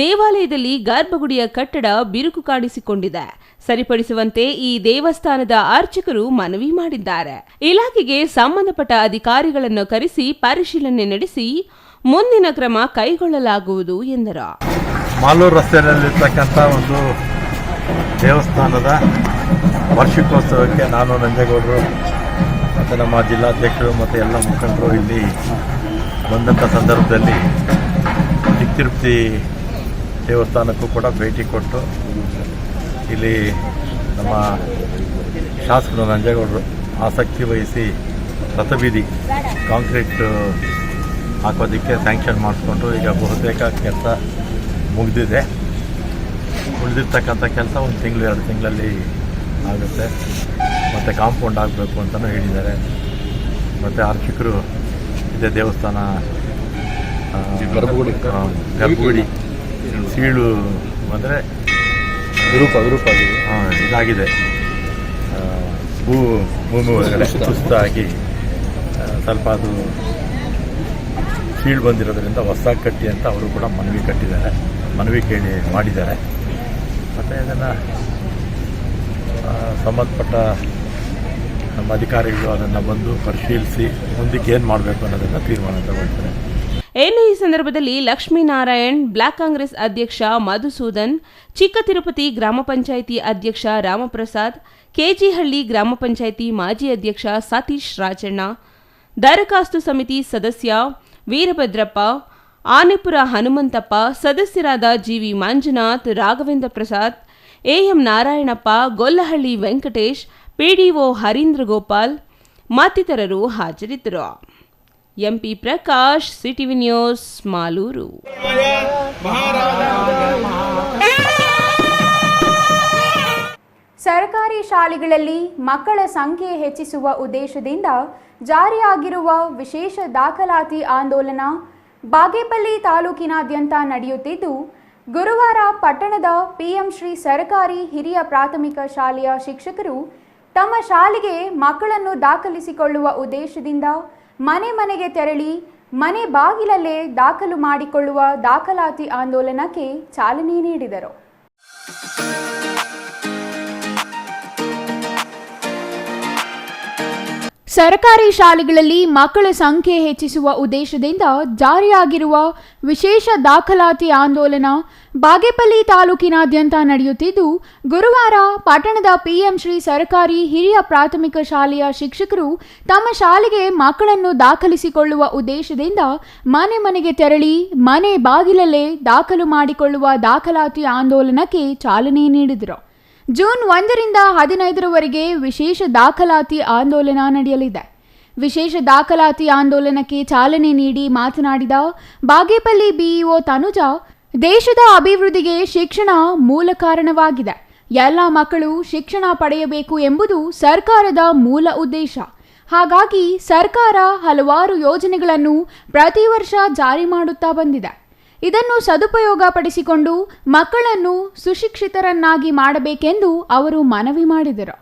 ದೇವಾಲಯದಲ್ಲಿ ಗರ್ಭಗುಡಿಯ ಕಟ್ಟಡ ಬಿರುಕು ಕಾಣಿಸಿಕೊಂಡಿದೆ. ಸರಿಪಡಿಸುವಂತೆ ಈ ದೇವಸ್ಥಾನದ ಅರ್ಚಕರು ಮನವಿ ಮಾಡಿದ್ದಾರೆ. ಇಲಾಖೆಗೆ ಸಂಬಂಧಪಟ್ಟ ಅಧಿಕಾರಿಗಳನ್ನು ಕರೆಸಿ ಪರಿಶೀಲನೆ ನಡೆಸಿ ಮುಂದಿನ ಕ್ರಮ ಕೈಗೊಳ್ಳಲಾಗುವುದು ಎಂದರು. ಮಾಲೂರು ರಸ್ತೆಯಲ್ಲಿರ್ತಕ್ಕಂಥ ಒಂದು ದೇವಸ್ಥಾನದ ವಾರ್ಷಿಕೋತ್ಸವಕ್ಕೆ ನಾನು ನಂಜೇಗೌಡರು ಮತ್ತು ನಮ್ಮ ಜಿಲ್ಲಾಧ್ಯಕ್ಷರು ಮತ್ತು ಎಲ್ಲ ಮುಖಂಡರು ಇಲ್ಲಿ ಬಂದಂಥ ಸಂದರ್ಭದಲ್ಲಿ ಚಿಕ್ಕ ತಿರುಪತಿ ದೇವಸ್ಥಾನಕ್ಕೂ ಕೂಡ ಭೇಟಿ ಕೊಟ್ಟು ಇಲ್ಲಿ ನಮ್ಮ ಶಾಸಕರು ನಂಜೇಗೌಡರು ಆಸಕ್ತಿ ವಹಿಸಿ ರಥಬೀದಿ ಕಾಂಕ್ರೀಟ್ ಹಾಕೋದಕ್ಕೆ ಸ್ಯಾಂಕ್ಷನ್ ಮಾಡಿಸ್ಕೊಂಡು ಈಗ ಬಹುತೇಕ ಕೆಲಸ ಮುಗಿದಿದೆ. ಉಳಿದಿರ್ತಕ್ಕಂಥ ಕೆಲಸ 1 ತಿಂಗಳು 2 ತಿಂಗಳಲ್ಲಿ ಆಗುತ್ತೆ. ಮತ್ತು ಕಾಂಪೌಂಡ್ ಆಗಬೇಕು ಅಂತಲೂ ಹೇಳಿದ್ದಾರೆ. ಮತ್ತು ಅರ್ಚಕರು ಇದೇ ದೇವಸ್ಥಾನ ಗರ್ಭಗುಡಿ ಸೀಳು ಅಂದರೆ ಇದಾಗಿದೆ, ಭೂಮಿ ಒಳಗಡೆ ಸುಸ್ತಾಗಿ ಸ್ವಲ್ಪ ಅದು ಸೀಳು ಬಂದಿರೋದ್ರಿಂದ ಹೊಸದಾಗಿ ಕಟ್ಟಿ ಅಂತ ಅವರು ಕೂಡ ಮನವಿ ಕೇಳಿ ಮಾಡಿದ್ದಾರೆ. ಮತ್ತು ಇದನ್ನು ಸಂಬಂಧಪಟ್ಟ ನಮ್ಮ ಅಧಿಕಾರಿಗಳು ಅದನ್ನು ಬಂದು ಪರಿಶೀಲಿಸಿ ಮುಂದಕ್ಕೆ ಏನು ಮಾಡಬೇಕು ಅನ್ನೋದನ್ನು ತೀರ್ಮಾನ ತಗೊಳ್ತಾರೆ. ಇನ್ನು ಈ ಸಂದರ್ಭದಲ್ಲಿ ಲಕ್ಷ್ಮೀನಾರಾಯಣ್, ಬ್ಲಾಕ್ ಕಾಂಗ್ರೆಸ್ ಅಧ್ಯಕ್ಷ ಮಧುಸೂದನ್, ಚಿಕ್ಕ ತಿರುಪತಿ ಗ್ರಾಮ ಪಂಚಾಯಿತಿ ಅಧ್ಯಕ್ಷ ರಾಮಪ್ರಸಾದ್, ಕೆಜಿಹಳ್ಳಿ ಗ್ರಾಮ ಪಂಚಾಯಿತಿ ಮಾಜಿ ಅಧ್ಯಕ್ಷ ಸತೀಶ್ ರಾಜಣ್ಣ, ದರಖಾಸ್ತು ಸಮಿತಿ ಸದಸ್ಯ ವೀರಭದ್ರಪ್ಪ, ಆನೆಪುರ ಹನುಮಂತಪ್ಪ, ಸದಸ್ಯರಾದ GV Manjunath, Raghavendra Prasad, AM Narayanappa, Gollahalli Venkatesh, PDO Harindra Gopal ಮತ್ತಿತರರು ಹಾಜರಿದ್ದರು. MP Prakash, CTV news, Malur. ಸರ್ಕಾರಿ ಶಾಲೆಗಳಲ್ಲಿ ಮಕ್ಕಳ ಸಂಖ್ಯೆ ಹೆಚ್ಚಿಸುವ ಉದ್ದೇಶದಿಂದ ಜಾರಿಯಾಗಿರುವ ವಿಶೇಷ ದಾಖಲಾತಿ ಆಂದೋಲನ ಬಾಗೇಪಲ್ಲಿ ತಾಲೂಕಿನಾದ್ಯಂತ ನಡೆಯುತ್ತಿದ್ದು, ಗುರುವಾರ ಪಟ್ಟಣದ PM ಶ್ರೀ ಸರ್ಕಾರಿ ಹಿರಿಯ ಪ್ರಾಥಮಿಕ ಶಾಲೆಯ ಶಿಕ್ಷಕರು ತಮ್ಮ ಶಾಲೆಗೆ ಮಕ್ಕಳನ್ನು ದಾಖಲಿಸಿಕೊಳ್ಳುವ ಉದ್ದೇಶದಿಂದ ಮನೆ ಮನೆಗೆ ತೆರಳಿ ಮನೆ ಬಾಗಿಲಲ್ಲೇ ದಾಖಲು ಮಾಡಿಕೊಳ್ಳುವ ದಾಖಲಾತಿ ಆಂದೋಲನಕ್ಕೆ ಚಾಲನೆ ನೀಡಿದರು. ಸರ್ಕಾರಿ ಶಾಲೆಗಳಲ್ಲಿ ಮಕ್ಕಳ ಸಂಖ್ಯೆ ಹೆಚ್ಚಿಸುವ ಉದ್ದೇಶದಿಂದ ಜಾರಿಯಾಗಿರುವ ವಿಶೇಷ ದಾಖಲಾತಿ ಆಂದೋಲನ ಬಾಗೇಪಲ್ಲಿ ತಾಲೂಕಿನಾದ್ಯಂತ ನಡೆಯುತ್ತಿದ್ದು, ಗುರುವಾರ ಪಟ್ಟಣದ ಪಿಎಂ ಶ್ರೀ ಸರ್ಕಾರಿ ಹಿರಿಯ ಪ್ರಾಥಮಿಕ ಶಾಲೆಯ ಶಿಕ್ಷಕರು ತಮ್ಮ ಶಾಲೆಗೆ ಮಕ್ಕಳನ್ನು ದಾಖಲಿಸಿಕೊಳ್ಳುವ ಉದ್ದೇಶದಿಂದ ಮನೆ ಮನೆಗೆ ತೆರಳಿ ಮನೆ ಬಾಗಿಲಲ್ಲೇ ದಾಖಲು ಮಾಡಿಕೊಳ್ಳುವ ದಾಖಲಾತಿ ಆಂದೋಲನಕ್ಕೆ ಚಾಲನೆ ನೀಡಿದರು. ಜೂನ್ 1ರಿಂದ 15ರವರೆಗೆ ವಿಶೇಷ ದಾಖಲಾತಿ ಆಂದೋಲನ ನಡೆಯಲಿದೆ. ವಿಶೇಷ ದಾಖಲಾತಿ ಆಂದೋಲನಕ್ಕೆ ಚಾಲನೆ ನೀಡಿ ಮಾತನಾಡಿದ ಬಾಗೇಪಲ್ಲಿ ಬಿಇಒ ತನುಜಾ, ದೇಶದ ಅಭಿವೃದ್ಧಿಗೆ ಶಿಕ್ಷಣ ಮೂಲ ಕಾರಣವಾಗಿದೆ. ಎಲ್ಲ ಮಕ್ಕಳು ಶಿಕ್ಷಣ ಪಡೆಯಬೇಕು ಎಂಬುದು ಸರ್ಕಾರದ ಮೂಲ ಉದ್ದೇಶ. ಹಾಗಾಗಿ ಸರ್ಕಾರ ಹಲವಾರು ಯೋಜನೆಗಳನ್ನು ಪ್ರತಿ ವರ್ಷ ಜಾರಿ ಮಾಡುತ್ತಾ ಬಂದಿದೆ. ಇದನ್ನು ಸದುಪಯೋಗ ಪಡಿಸಿಕೊಂಡು ಮಕ್ಕಳನ್ನು ಸುಶಿಕ್ಷಿತರನ್ನಾಗಿ ಮಾಡಬೇಕೆಂದು ಅವರು ಮನವಿ ಮಾಡಿದರು.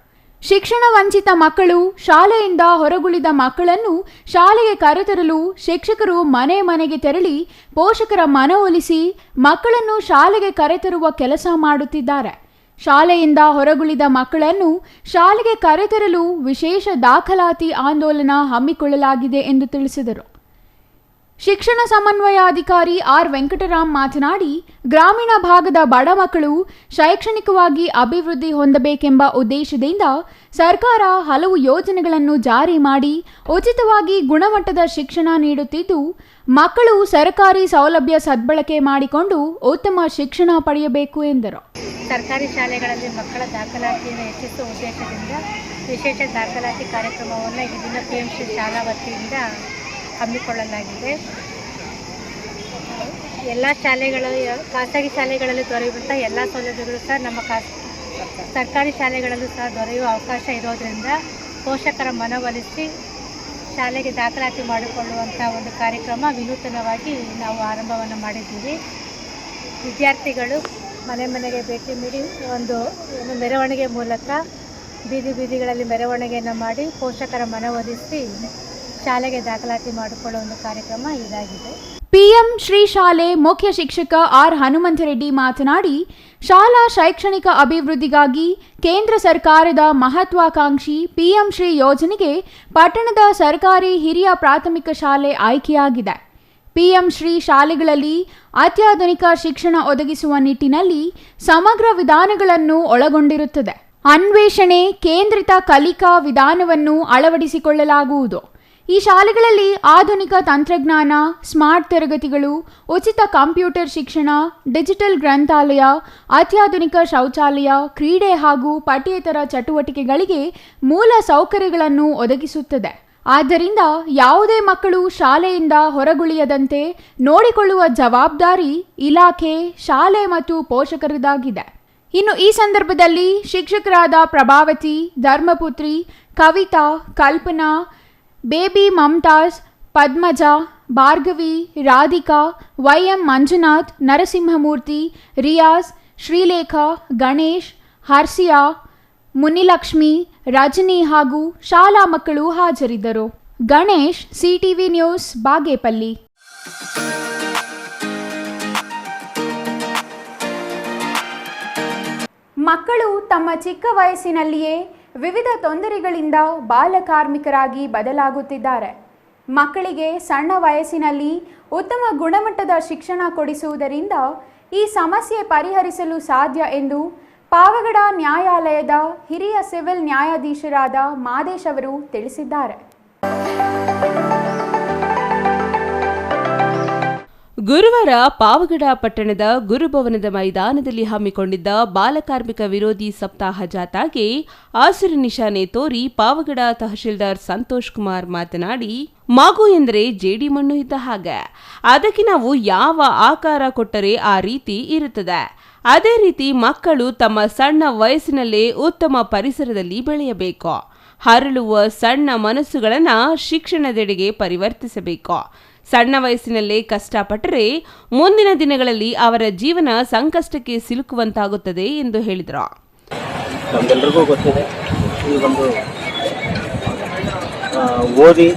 ಶಿಕ್ಷಣ ವಂಚಿತ ಮಕ್ಕಳು, ಶಾಲೆಯಿಂದ ಹೊರಗುಳಿದ ಮಕ್ಕಳನ್ನು ಶಾಲೆಗೆ ಕರೆತರಲು ಶಿಕ್ಷಕರು ಮನೆ ಮನೆಗೆ ತೆರಳಿ ಪೋಷಕರ ಮನವೊಲಿಸಿ ಮಕ್ಕಳನ್ನು ಶಾಲೆಗೆ ಕರೆತರುವ ಕೆಲಸ ಮಾಡುತ್ತಿದ್ದಾರೆ. ಶಾಲೆಯಿಂದ ಹೊರಗುಳಿದ ಮಕ್ಕಳನ್ನು ಶಾಲೆಗೆ ಕರೆತರಲು ವಿಶೇಷ ದಾಖಲಾತಿ ಆಂದೋಲನ ಹಮ್ಮಿಕೊಳ್ಳಲಾಗಿದೆ ಎಂದು ತಿಳಿಸಿದರು. ಶಿಕ್ಷಣ ಸಮನ್ವಯಾಧಿಕಾರಿ ಆರ್ ವೆಂಕಟರಾಮ್ ಮಾತನಾಡಿ, ಗ್ರಾಮೀಣ ಭಾಗದ ಬಡ ಮಕ್ಕಳು ಶೈಕ್ಷಣಿಕವಾಗಿ ಅಭಿವೃದ್ಧಿ ಹೊಂದಬೇಕೆಂಬ ಉದ್ದೇಶದಿಂದ ಸರ್ಕಾರ ಹಲವು ಯೋಜನೆಗಳನ್ನು ಜಾರಿ ಮಾಡಿ ಉಚಿತವಾಗಿ ಗುಣಮಟ್ಟದ ಶಿಕ್ಷಣ ನೀಡುತ್ತಿದ್ದು, ಮಕ್ಕಳು ಸರ್ಕಾರಿ ಸೌಲಭ್ಯ ಸದ್ಬಳಕೆ ಮಾಡಿಕೊಂಡು ಉತ್ತಮ ಶಿಕ್ಷಣ ಪಡೆಯಬೇಕು ಎಂದರು. ಸರ್ಕಾರಿ ಶಾಲೆಗಳಲ್ಲಿ ಮಕ್ಕಳ ದಾಖಲಾತಿಯನ್ನು ಹೆಚ್ಚಿಸುವ ಉದ್ದೇಶದಿಂದ ವಿಶೇಷ ದಾಖಲಾತಿ ಕಾರ್ಯಕ್ರಮವನ್ನು ಈ ದಿನ PMC ಶಾಲಾ ವತಿಯಿಂದ ಹಮ್ಮಿಕೊಳ್ಳಲಾಗಿದೆ. ಎಲ್ಲ ಶಾಲೆಗಳು, ಖಾಸಗಿ ಶಾಲೆಗಳಲ್ಲಿ ದೊರೆಯುವಂಥ ಎಲ್ಲ ಸೌಲಭ್ಯಗಳು ಸಹ ನಮ್ಮ ಸರ್ಕಾರಿ ಶಾಲೆಗಳಲ್ಲೂ ಸಹ ದೊರೆಯುವ ಅವಕಾಶ ಇರೋದರಿಂದ ಪೋಷಕರ ಮನವೊಲಿಸಿ ಶಾಲೆಗೆ ದಾಖಲಾತಿ ಮಾಡಿಕೊಳ್ಳುವಂಥ ಒಂದು ಕಾರ್ಯಕ್ರಮ ವಿನೂತನವಾಗಿ ನಾವು ಆರಂಭವನ್ನು ಮಾಡಿದ್ದೀವಿ. ವಿದ್ಯಾರ್ಥಿಗಳು ಮನೆ ಮನೆಗೆ ಭೇಟಿ ನೀಡಿ ಒಂದು ಮೆರವಣಿಗೆ ಮೂಲಕ ಬೀದಿಗಳಲ್ಲಿ ಮೆರವಣಿಗೆಯನ್ನು ಮಾಡಿ ಪೋಷಕರ ಮನವೊಲಿಸಿ ಶಾಲೆಗೆ ದಾಖಲಾತಿ ಮಾಡಿಕೊಳ್ಳುವ ಒಂದು ಕಾರ್ಯಕ್ರಮ ಇದಾಗಿದೆ. ಪಿಎಂ ಶ್ರೀ ಶಾಲೆ ಮುಖ್ಯ ಶಿಕ್ಷಕ ಆರ್ ಹನುಮಂತರೆಡ್ಡಿ ಮಾತನಾಡಿ, ಶಾಲಾ ಶೈಕ್ಷಣಿಕ ಅಭಿವೃದ್ಧಿಗಾಗಿ ಕೇಂದ್ರ ಸರ್ಕಾರದ ಮಹತ್ವಾಕಾಂಕ್ಷಿ ಪಿಎಂ ಶ್ರೀ ಯೋಜನೆಗೆ ಪಟ್ಟಣದ ಸರ್ಕಾರಿ ಹಿರಿಯ ಪ್ರಾಥಮಿಕ ಶಾಲೆ ಆಯ್ಕೆಯಾಗಿದೆ. ಪಿಎಂ ಶ್ರೀ ಶಾಲೆಗಳಲ್ಲಿ ಅತ್ಯಾಧುನಿಕ ಶಿಕ್ಷಣ ಒದಗಿಸುವ ನಿಟ್ಟಿನಲ್ಲಿ ಸಮಗ್ರ ವಿಧಾನಗಳನ್ನು ಒಳಗೊಂಡಿರುತ್ತದೆ. ಅನ್ವೇಷಣೆ ಕೇಂದ್ರಿತ ಕಲಿಕಾ ವಿಧಾನವನ್ನು ಅಳವಡಿಸಿಕೊಳ್ಳಲಾಗುವುದು. ಈ ಶಾಲೆಗಳಲ್ಲಿ ಆಧುನಿಕ ತಂತ್ರಜ್ಞಾನ, ಸ್ಮಾರ್ಟ್ ತರಗತಿಗಳು, ಉಚಿತ ಕಂಪ್ಯೂಟರ್ ಶಿಕ್ಷಣ, ಡಿಜಿಟಲ್ ಗ್ರಂಥಾಲಯ, ಅತ್ಯಾಧುನಿಕ ಶೌಚಾಲಯ, ಕ್ರೀಡೆ ಹಾಗೂ ಪಠ್ಯೇತರ ಚಟುವಟಿಕೆಗಳಿಗೆ ಮೂಲ ಸೌಕರ್ಯಗಳನ್ನು ಒದಗಿಸುತ್ತದೆ. ಆದ್ದರಿಂದ ಯಾವುದೇ ಮಕ್ಕಳು ಶಾಲೆಯಿಂದ ಹೊರಗುಳಿಯದಂತೆ ನೋಡಿಕೊಳ್ಳುವ ಜವಾಬ್ದಾರಿ ಇಲಾಖೆ, ಶಾಲೆ ಮತ್ತು ಪೋಷಕರದಾಗಿದೆ. ಇನ್ನು ಈ ಸಂದರ್ಭದಲ್ಲಿ ಶಿಕ್ಷಕರಾದ ಪ್ರಭಾವತಿ, ಧರ್ಮಪುತ್ರಿ, ಕವಿತಾ, ಕಲ್ಪನಾ, ಬೇಬಿ ಮಮತಾಜ್, ಪದ್ಮಜಾ, ಭಾರ್ಗವಿ, ರಾಧಿಕಾ, YM ಮಂಜುನಾಥ್, ನರಸಿಂಹಮೂರ್ತಿ, ರಿಯಾಜ್, ಶ್ರೀಲೇಖಾ, ಗಣೇಶ್, ಹರ್ಸಿಯಾ, ಮುನಿಲಕ್ಷ್ಮಿ, ರಜನಿ ಹಾಗೂ ಶಾಲಾ ಮಕ್ಕಳು ಹಾಜರಿದ್ದರು. Ganesh, CTV news, Bagepalli. ಮಕ್ಕಳು ತಮ್ಮ ಚಿಕ್ಕ ವಯಸ್ಸಿನಲ್ಲಿಯೇ ವಿವಿಧ ತೊಂದರೆಗಳಿಂದ ಬಾಲಕಾರ್ಮಿಕರಾಗಿ ಬದಲಾಗುತ್ತಿದ್ದಾರೆ. ಮಕ್ಕಳಿಗೆ ಸಣ್ಣ ವಯಸ್ಸಿನಲ್ಲಿ ಉತ್ತಮ ಗುಣಮಟ್ಟದ ಶಿಕ್ಷಣ ಕೊಡಿಸುವುದರಿಂದ ಈ ಸಮಸ್ಯೆ ಪರಿಹರಿಸಲು ಸಾಧ್ಯ ಎಂದು ಪಾವಗಡ ನ್ಯಾಯಾಲಯದ ಹಿರಿಯ ಸಿವಿಲ್ ನ್ಯಾಯಾಧೀಶರಾದ ಮಾದೇಶ್ ಅವರು ತಿಳಿಸಿದ್ದಾರೆ. ಗುರುವಾರ ಪಾವಗಡ ಪಟ್ಟಣದ ಗುರುಭವನದ ಮೈದಾನದಲ್ಲಿ ಹಮ್ಮಿಕೊಂಡಿದ್ದ ಬಾಲಕಾರ್ಮಿಕ ವಿರೋಧಿ ಸಪ್ತಾಹ ಜಾಥಾಗೆ ಹಸಿರು ನಿಶಾನೆ ತೋರಿ ಪಾವಗಡ ತಹಶೀಲ್ದಾರ್ ಸಂತೋಷ್ ಕುಮಾರ್ ಮಾತನಾಡಿ, ಮಗು ಎಂದರೆ ಜೇಡಿ ಮಣ್ಣು ಇದ್ದ ಹಾಗೆ, ಅದಕ್ಕೆ ನಾವು ಯಾವ ಆಕಾರ ಕೊಟ್ಟರೆ ಆ ರೀತಿ ಇರುತ್ತದೆ. ಅದೇ ರೀತಿ ಮಕ್ಕಳು ತಮ್ಮ ಸಣ್ಣ ವಯಸ್ಸಿನಲ್ಲೇ ಉತ್ತಮ ಪರಿಸರದಲ್ಲಿ ಬೆಳೆಯಬೇಕು. ಹರಳುವ ಸಣ್ಣ ಮನಸ್ಸುಗಳನ್ನು ಶಿಕ್ಷಣದೆಡೆಗೆ ಪರಿವರ್ತಿಸಬೇಕು. ಸಣ್ಣ ವಯಸ್ಸಿನಲ್ಲೇ ಕಷ್ಟಪಟ್ಟರೆ ಮುಂದಿನ ದಿನಗಳಲ್ಲಿ ಅವರ ಜೀವನ ಸಂಕಷ್ಟಕ್ಕೆ ಸಿಲುಕುವಂತಾಗುತ್ತದೆ ಎಂದು ಹೇಳಿದರು. ನಮ್ಗೆಲ್ರಿಗೂ ಗೊತ್ತಿದೆ, ಈ ಒಂದು ಓದಿ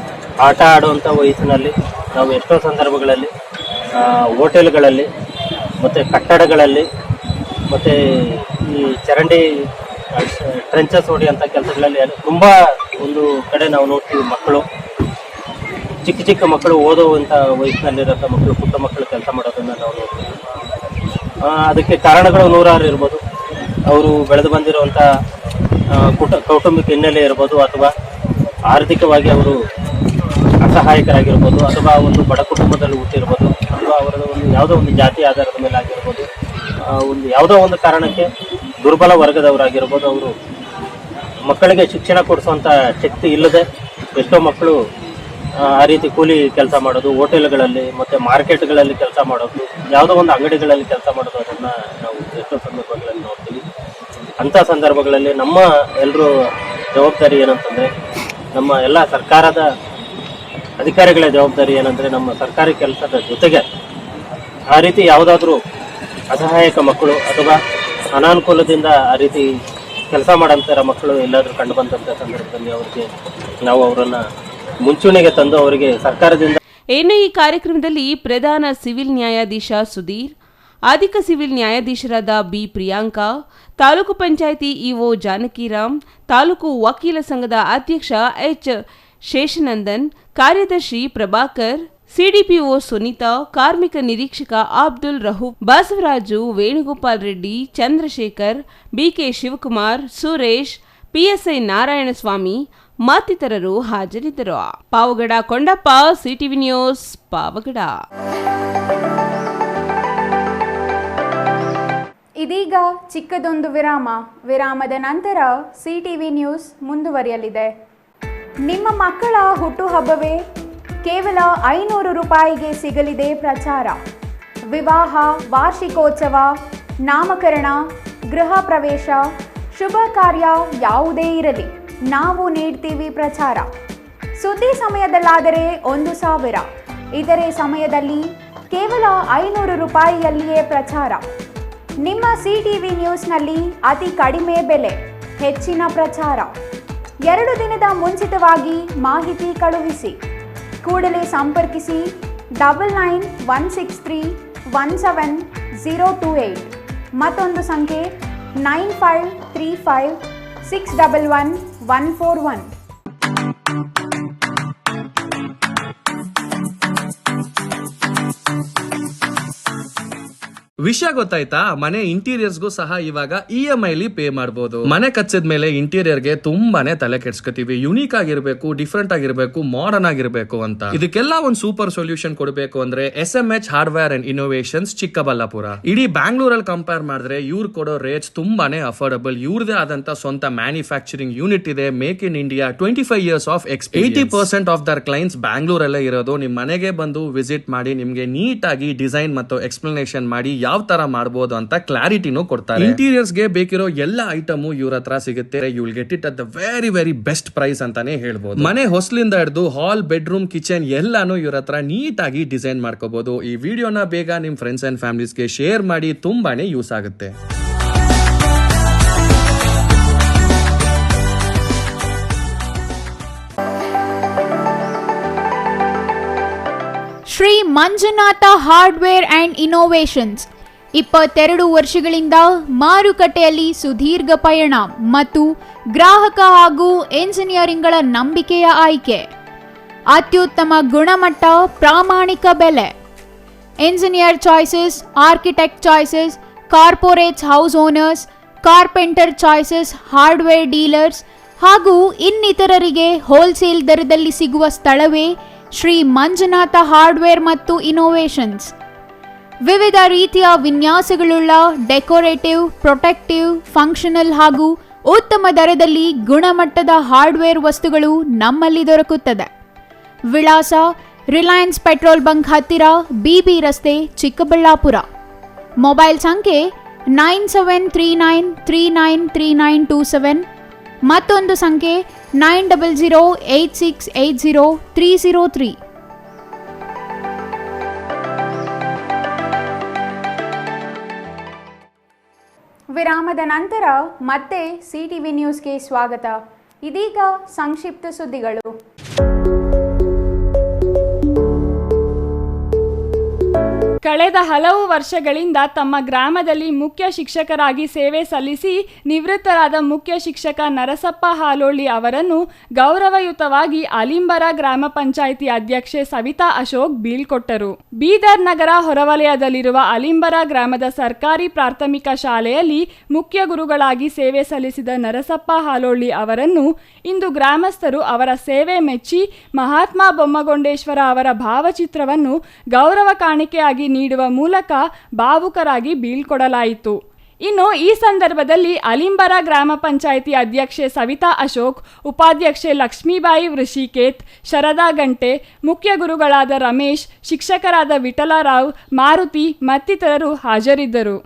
ಆಟ ಆಡುವಂಥ ವಯಸ್ಸಿನಲ್ಲಿ ನಾವು ಎಷ್ಟೋ ಸಂದರ್ಭಗಳಲ್ಲಿ ಹೋಟೆಲ್ಗಳಲ್ಲಿ ಮತ್ತು ಕಟ್ಟಡಗಳಲ್ಲಿ ಮತ್ತು ಈ ಚರಂಡಿ ಟ್ರೆಂಚಸ್ ಹೊಡೆಯುವಂಥ ಕೆಲಸಗಳಲ್ಲಿ ತುಂಬ ಒಂದು ಕಡೆ ನಾವು ನೋಡ್ತೀವಿ ಮಕ್ಕಳು ಚಿಕ್ಕ ಚಿಕ್ಕ ಮಕ್ಕಳು ಓದುವಂಥ ವಯಸ್ಸಿನಲ್ಲಿರೋಂಥ ಮಕ್ಕಳು, ಪುಟ್ಟ ಮಕ್ಕಳು ಕೆಲಸ ಮಾಡೋದನ್ನು ನಾವು ನೋಡ್ತೀವಿ. ಅದಕ್ಕೆ ಕಾರಣಗಳು ನೂರಾರು ಇರ್ಬೋದು. ಅವರು ಬೆಳೆದು ಬಂದಿರುವಂಥ ಕೌಟುಂಬಿಕ ಹಿನ್ನೆಲೆ ಇರ್ಬೋದು, ಅಥವಾ ಆರ್ಥಿಕವಾಗಿ ಅವರು ಅಸಹಾಯಕರಾಗಿರ್ಬೋದು, ಅಥವಾ ಒಂದು ಬಡ ಕುಟುಂಬದಲ್ಲಿ ಹುಟ್ಟಿರ್ಬೋದು, ಅಥವಾ ಅವರ ಒಂದು ಯಾವುದೋ ಒಂದು ಜಾತಿ ಆಧಾರದ ಮೇಲೆ ಆಗಿರ್ಬೋದು, ಒಂದು ಯಾವುದೋ ಒಂದು ಕಾರಣಕ್ಕೆ ದುರ್ಬಲ ವರ್ಗದವರಾಗಿರ್ಬೋದು. ಅವರು ಮಕ್ಕಳಿಗೆ ಶಿಕ್ಷಣ ಕೊಡಿಸುವಂಥ ಶಕ್ತಿ ಇಲ್ಲದೆ ಎಷ್ಟೋ ಮಕ್ಕಳು ಆ ರೀತಿ ಕೂಲಿ ಕೆಲಸ ಮಾಡೋದು, ಹೋಟೆಲ್ಗಳಲ್ಲಿ ಮತ್ತು ಮಾರ್ಕೆಟ್ಗಳಲ್ಲಿ ಕೆಲಸ ಮಾಡೋದು, ಯಾವುದೋ ಒಂದು ಅಂಗಡಿಗಳಲ್ಲಿ ಕೆಲಸ ಮಾಡೋದು, ಅದನ್ನು ನಾವು ಎಷ್ಟೋ ಸಂದರ್ಭಗಳಲ್ಲಿ ನೋಡ್ತೀವಿ. ಅಂಥ ಸಂದರ್ಭಗಳಲ್ಲಿ ನಮ್ಮ ಎಲ್ಲರೂ ಜವಾಬ್ದಾರಿ ಏನಂತಂದರೆ, ನಮ್ಮ ಎಲ್ಲ ಸರ್ಕಾರದ ಅಧಿಕಾರಿಗಳ ಜವಾಬ್ದಾರಿ ಏನಂದರೆ, ನಮ್ಮ ಸರ್ಕಾರಿ ಕೆಲಸದ ಜೊತೆಗೆ ಆ ರೀತಿ ಯಾವುದಾದ್ರೂ ಅಸಹಾಯಕ ಮಕ್ಕಳು ಅಥವಾ ಅನಾನುಕೂಲದಿಂದ ಆ ರೀತಿ ಕೆಲಸ ಮಾಡೋಂಥ ಮಕ್ಕಳು ಎಲ್ಲಾದರೂ ಕಂಡು ಬಂದಂಥ ಸಂದರ್ಭದಲ್ಲಿ ನಾವು ಅವರನ್ನು ಮುಂಚೂಣಿಗೆ ತಂದು ಅವರಿಗೆ ಸರ್ಕಾರದಿಂದ. ಇನ್ನು ಈ ಕಾರ್ಯಕ್ರಮದಲ್ಲಿ ಪ್ರಧಾನ ಸಿವಿಲ್ ನ್ಯಾಯಾಧೀಶ ಸುಧೀರ್, ಅಧಿಕ ಸಿವಿಲ್ ನ್ಯಾಯಾಧೀಶರಾದ ಬಿ ಪ್ರಿಯಾಂಕಾ, ತಾಲೂಕು ಪಂಚಾಯಿತಿ ಇಒ ಜಾನಕಿರಾಮ್, ತಾಲೂಕು ವಕೀಲ ಸಂಘದ ಅಧ್ಯಕ್ಷ ಎಚ್ ಶೇಷನಂದನ್, ಕಾರ್ಯದರ್ಶಿ ಪ್ರಭಾಕರ್, ಸಿಡಿಪಿಒ ಸುನೀತಾ, ಕಾರ್ಮಿಕ ನಿರೀಕ್ಷಕ ಅಬ್ದುಲ್ ರಹೂಫ್, ಬಸವರಾಜು, ವೇಣುಗೋಪಾಲ್ ರೆಡ್ಡಿ, ಚಂದ್ರಶೇಖರ್, ಬಿಕೆ ಶಿವಕುಮಾರ್, ಸುರೇಶ್, ಪಿಎಸ್ಐ ನಾರಾಯಣಸ್ವಾಮಿ ಮತ್ತಿತರರು ಹಾಜರಿದ್ದರು. Pavagada Kondappa, CTV news, Pavagada. ಇದೀಗ ಚಿಕ್ಕದೊಂದು ವಿರಾಮದ ನಂತರ ಸಿಟಿವಿ ನ್ಯೂಸ್ ಮುಂದುವರಿಯಲಿದೆ. ನಿಮ್ಮ ಮಕ್ಕಳ ಹುಟ್ಟುಹಬ್ಬವೇ ಕೇವಲ 500 ರೂಪಾಯಿಗೆ ಸಿಗಲಿದೆ ಪ್ರಚಾರ. ವಿವಾಹ, ವಾರ್ಷಿಕೋತ್ಸವ, ನಾಮಕರಣ, ಗೃಹ ಪ್ರವೇಶ, ಶುಭ ಕಾರ್ಯ ಯಾವುದೇ ಇರಲಿ, ನಾವು ನೀಡ್ತೀವಿ ಪ್ರಚಾರ. ಸುದ್ದಿ ಸಮಯದಲ್ಲಾದರೆ 1000, ಇತರೆ ಸಮಯದಲ್ಲಿ ಕೇವಲ 500 ರೂಪಾಯಿಯಲ್ಲಿಯೇ ಪ್ರಚಾರ. ನಿಮ್ಮ ಸಿಟಿವಿ ನ್ಯೂಸ್ನಲ್ಲಿ ಅತಿ ಕಡಿಮೆ ಬೆಲೆ, ಹೆಚ್ಚಿನ ಪ್ರಚಾರ. 2 ದಿನದ ಮುಂಚಿತವಾಗಿ ಮಾಹಿತಿ ಕಳುಹಿಸಿ. ಕೂಡಲೇ ಸಂಪರ್ಕಿಸಿ 9916317028. ಮತ್ತೊಂದು ಸಂಖ್ಯೆ 9535611141. ವಿಷಯ ಗೊತ್ತಾಯ್ತಾ? ಮನೆ ಇಂಟೀರಿಯರ್ಸ್ಗೂ ಸಹ ಇವಾಗ EMI ಪೇ ಮಾಡಬಹುದು. ಮನೆ ಕಚ್ಚಿದ ಮೇಲೆ ಇಂಟೀರಿಯರ್ಗೆ ತುಂಬಾನೇ ತಲೆ ಕೆಡ್ಸ್ಕೊತೀವಿ. ಯುನೀಕ್ ಆಗಿರ್ಬೇಕು, ಡಿಫ್ರೆಂಟ್ ಆಗಿರ್ಬೇಕು, ಮಾಡರ್ನ್ ಆಗಿರ್ಬೇಕು ಅಂತ. ಇದಕ್ಕೆಲ್ಲ ಒಂದು ಸೂಪರ್ ಸೊಲ್ಯೂಷನ್ ಕೊಡಬೇಕು ಅಂದ್ರೆ SMH hardware and innovations Chikkaballapur. ಇಡೀ ಬ್ಯಾಂಗ್ಳೂರಲ್ಲಿ ಕಂಪೇರ್ ಮಾಡಿದ್ರೆ ಇವ್ರು ಕೊಡೋ ರೇಟ್ಸ್ ತುಂಬಾನೇ ಅಫೋರ್ಡಬಲ್. ಇವ್ರದೇ ಆದಂತ ಸ್ವಂತ ಮ್ಯಾನುಫ್ಯಾಕ್ಚರಿಂಗ್ ಯೂನಿಟ್ ಇದೆ. Make in India, 25 years of experience. 80% of their clients ಬ್ಯಾಂಗ್ಳೂರಲ್ಲೇ ಇರೋದು. ನಿಮ್ ಮನೆಗೆ ಬಂದು ವಿಸಿಟ್ ಮಾಡಿ ನಿಮ್ಗೆ ನೀಟ್ ಆಗಿ ಡಿಸೈನ್ ಮತ್ತು ಎಕ್ಸ್ಪ್ಲನೇಷನ್ ಮಾಡಿ ಯಾವ ತರ ಮಾಡಬಹುದು ಅಂತ ಕ್ಲಾರಿಟಿನೂ ಕೊಡ್ತಾರೆ. ಇಂಟೀರಿಯರ್ಸ್ ಗೆ ಬೇಕಿರೋ ಎಲ್ಲ ಐಟಮ್ ಇವ್ರ ಹತ್ರ ಸಿಗುತ್ತೆ. You will get it at the very very best price ಅಂತಾನೆ ಹೇಳ್ಬೋದು. ಮನೆ ಹೊಸಲಿಂದ ಹಿಡಿದು ಹಾಲ್, ಬೆಡ್ರೂಮ್, ಕಿಚನ್ ಎಲ್ಲಾನು ಇವ್ರ ಹತ್ರ ನೀಟ್ ಆಗಿ ಡಿಸೈನ್ ಮಾಡ್ಕೋಬಹುದು. ಈ ವಿಡಿಯೋನ ಬೇಗ ನಿಮ್ ಫ್ರೆಂಡ್ಸ್ ಅಂಡ್ ಫ್ಯಾಮಿಲೀಸ್ಗೆ ಶೇರ್ ಮಾಡಿ, ತುಂಬಾನೇ ಯೂಸ್ ಆಗುತ್ತೆ. Shri Manjunatha hardware and innovations 22 ವರ್ಷಗಳಿಂದ ಮಾರುಕಟ್ಟೆಯಲ್ಲಿ ಸುದೀರ್ಘ ಪಯಣ ಮತ್ತು ಗ್ರಾಹಕ ಹಾಗೂ ಎಂಜಿನಿಯರಿಂಗ್ಗಳ ನಂಬಿಕೆಯ ಆಯ್ಕೆ. ಅತ್ಯುತ್ತಮ ಗುಣಮಟ್ಟ, ಪ್ರಾಮಾಣಿಕ ಬೆಲೆ. Engineer choices, architect choices, corporates, house owners, carpenter choices, hardware dealers ಹಾಗೂ ಇನ್ನಿತರರಿಗೆ ಹೋಲ್ಸೇಲ್ ದರದಲ್ಲಿ ಸಿಗುವ ಸ್ಥಳವೇ ಶ್ರೀ ಮಂಜುನಾಥ ಹಾರ್ಡ್ವೇರ್ ಮತ್ತು ಇನ್ನೋವೇಷನ್ಸ್. ವಿವಿಧ ರೀತಿಯ ವಿನ್ಯಾಸಗಳುಳ್ಳ ಡೆಕೋರೇಟಿವ್, ಪ್ರೊಟೆಕ್ಟಿವ್, ಫಂಕ್ಷನಲ್ ಹಾಗೂ ಉತ್ತಮ ದರದಲ್ಲಿ ಗುಣಮಟ್ಟದ ಹಾರ್ಡ್ವೇರ್ ವಸ್ತುಗಳು ನಮ್ಮಲ್ಲಿ ದೊರಕುತ್ತದೆ. ವಿಳಾಸ: ರಿಲಯನ್ಸ್ ಪೆಟ್ರೋಲ್ ಬಂಕ್ ಹತ್ತಿರ, BB ರಸ್ತೆ, ಚಿಕ್ಕಬಳ್ಳಾಪುರ. ಮೊಬೈಲ್ ಸಂಖ್ಯೆ 9739393927. ಮತ್ತೊಂದು ಸಂಖ್ಯೆ 9008680303. ವಿರಾಮದ ನಂತರ ಮತ್ತೆ ಸಿಟಿವಿ ನ್ಯೂಸ್ಗೆ ಸ್ವಾಗತ. ಇದೀಗ ಸಂಕ್ಷಿಪ್ತ ಸುದ್ದಿಗಳು. ಕಳೆದ ಹಲವು ವರ್ಷಗಳಿಂದ ತಮ್ಮ ಗ್ರಾಮದಲ್ಲಿ ಮುಖ್ಯ ಶಿಕ್ಷಕರಾಗಿ ಸೇವೆ ಸಲ್ಲಿಸಿ ನಿವೃತ್ತರಾದ ಮುಖ್ಯ ಶಿಕ್ಷಕ ನರಸಪ್ಪ ಹಾಲೋಳಿ ಅವರನ್ನು ಗೌರವಯುತವಾಗಿ ಅಲಿಂಬರ ಗ್ರಾಮ ಪಂಚಾಯಿತಿ ಅಧ್ಯಕ್ಷೆ ಸವಿತಾ ಅಶೋಕ್ ಬೀಳ್ಕೊಟ್ಟರು. ಬೀದರ್ ನಗರ ಹೊರವಲಯದಲ್ಲಿರುವ ಅಲಿಂಬರ ಗ್ರಾಮದ ಸರ್ಕಾರಿ ಪ್ರಾಥಮಿಕ ಶಾಲೆಯಲ್ಲಿ ಮುಖ್ಯ ಗುರುಗಳಾಗಿ ಸೇವೆ ಸಲ್ಲಿಸಿದ ನರಸಪ್ಪ ಹಾಲೋಳಿ ಅವರನ್ನು ಇಂದು ಗ್ರಾಮಸ್ಥರು ಅವರ ಸೇವೆ ಮೆಚ್ಚಿ ಮಹಾತ್ಮ ಬೊಮ್ಮಗೊಂಡೇಶ್ವರ ಅವರ ಭಾವಚಿತ್ರವನ್ನು ಗೌರವ ಕಾಣಿಕೆಯಾಗಿ ನೀಡುವ ಮೂಲಕ ಭಾವುಕರಾಗಿ ಬೀಳ್ಕೊಡಲಾಯಿತು. ಇನ್ನು ಈ ಸಂದರ್ಭದಲ್ಲಿ ಅಲಿಂಬರ ಗ್ರಾಮ ಪಂಚಾಯಿತಿ ಅಧ್ಯಕ್ಷೆ ಸವಿತಾ ಅಶೋಕ್, ಉಪಾಧ್ಯಕ್ಷೆ ಲಕ್ಷ್ಮೀಬಾಯಿ ವೃಷಿಕೇತ್, ಶರದಾ ಗಂಟೆ, ಮುಖ್ಯ ಗುರುಗಳಾದ ರಮೇಶ್, ಶಿಕ್ಷಕರಾದ ವಿಠಲರಾವ್, ಮಾರುತಿ ಮತ್ತಿತರರು ಹಾಜರಿದ್ದರು.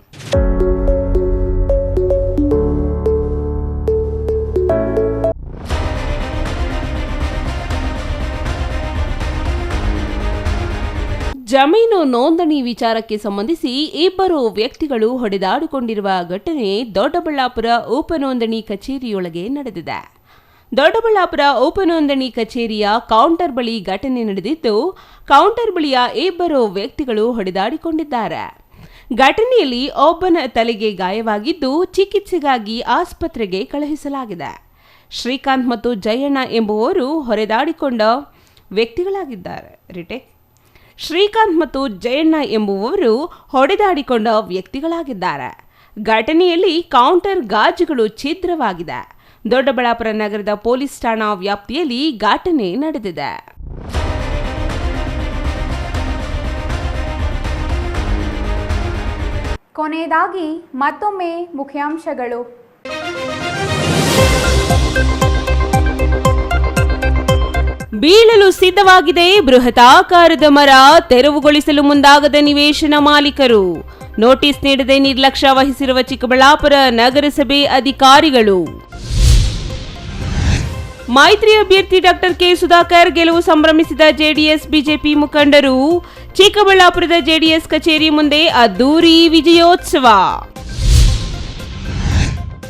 ಜಮೀನು ನೋಂದಣಿ ವಿಚಾರಕ್ಕೆ ಸಂಬಂಧಿಸಿ ಇಬ್ಬರು ವ್ಯಕ್ತಿಗಳು ಹೊಡೆದಾಡಿಕೊಂಡಿರುವ ಘಟನೆ ದೊಡ್ಡಬಳ್ಳಾಪುರ ಉಪನೋಂದಣಿ ಕಚೇರಿಯೊಳಗೆ ನಡೆದಿದೆ. ದೊಡ್ಡಬಳ್ಳಾಪುರ ಉಪನೋಂದಣಿ ಕಚೇರಿಯ ಕೌಂಟರ್ ಬಳಿ ಘಟನೆ ನಡೆದಿದ್ದು, ಕೌಂಟರ್ ಬಳಿಯ ಇಬ್ಬರು ವ್ಯಕ್ತಿಗಳು ಹೊಡೆದಾಡಿಕೊಂಡಿದ್ದಾರೆ. ಘಟನೆಯಲ್ಲಿ ಒಬ್ಬನ ತಲೆಗೆ ಗಾಯವಾಗಿದ್ದು ಚಿಕಿತ್ಸೆಗಾಗಿ ಆಸ್ಪತ್ರೆಗೆ ಕಳುಹಿಸಲಾಗಿದೆ. ಶ್ರೀಕಾಂತ್ ಮತ್ತು ಜಯಣ್ಣ ಎಂಬುವವರು ಹೊಡೆದಾಡಿಕೊಂಡ ವ್ಯಕ್ತಿಗಳಾಗಿದ್ದಾರೆ. ಶ್ರೀಕಾಂತ್ ಮತ್ತು ಜಯಣ್ಣ ಎಂಬುವವರು ಹೊಡೆದಾಡಿಕೊಂಡ ವ್ಯಕ್ತಿಗಳಾಗಿದ್ದಾರೆ. ಘಟನೆಯಲ್ಲಿ ಕೌಂಟರ್ ಗಾಜುಗಳು ಛಿದ್ರವಾಗಿದೆ. ದೊಡ್ಡಬಳ್ಳಾಪುರ ನಗರದ ಪೊಲೀಸ್ ಠಾಣಾ ವ್ಯಾಪ್ತಿಯಲ್ಲಿ ಘಟನೆ ನಡೆದಿದೆ. ಕೊನೆಯದಾಗಿ ಮತ್ತೊಮ್ಮೆ ಮುಖ್ಯಾಂಶಗಳು. ಬೀಳಲು ಸಿದ್ಧವಾಗಿದೆ ಬೃಹತಾಕಾರದ ಮರ, ತೆರವುಗೊಳಿಸಲು ಮುಂದಾಗದ ನಿವೇಶನ ಮಾಲೀಕರು. ನೋಟಿಸ್ ನೀಡದೆ ನಿರ್ಲಕ್ಷ್ಯ ವಹಿಸಿರುವ ಚಿಕ್ಕಬಳ್ಳಾಪುರ ನಗರಸಭೆ ಅಧಿಕಾರಿಗಳು. ಮೈತ್ರಿ ಅಭ್ಯರ್ಥಿ ಡಾಕ್ಟರ್ ಕೆ ಸುಧಾಕರ್ ಗೆಲುವು ಸಂಭ್ರಮಿಸಿದ ಜೆಡಿಎಸ್ ಬಿಜೆಪಿ ಮುಖಂಡರು. ಚಿಕ್ಕಬಳ್ಳಾಪುರದ ಜೆಡಿಎಸ್ ಕಚೇರಿ ಮುಂದೆ ಅದ್ದೂರಿ ವಿಜಯೋತ್ಸವ.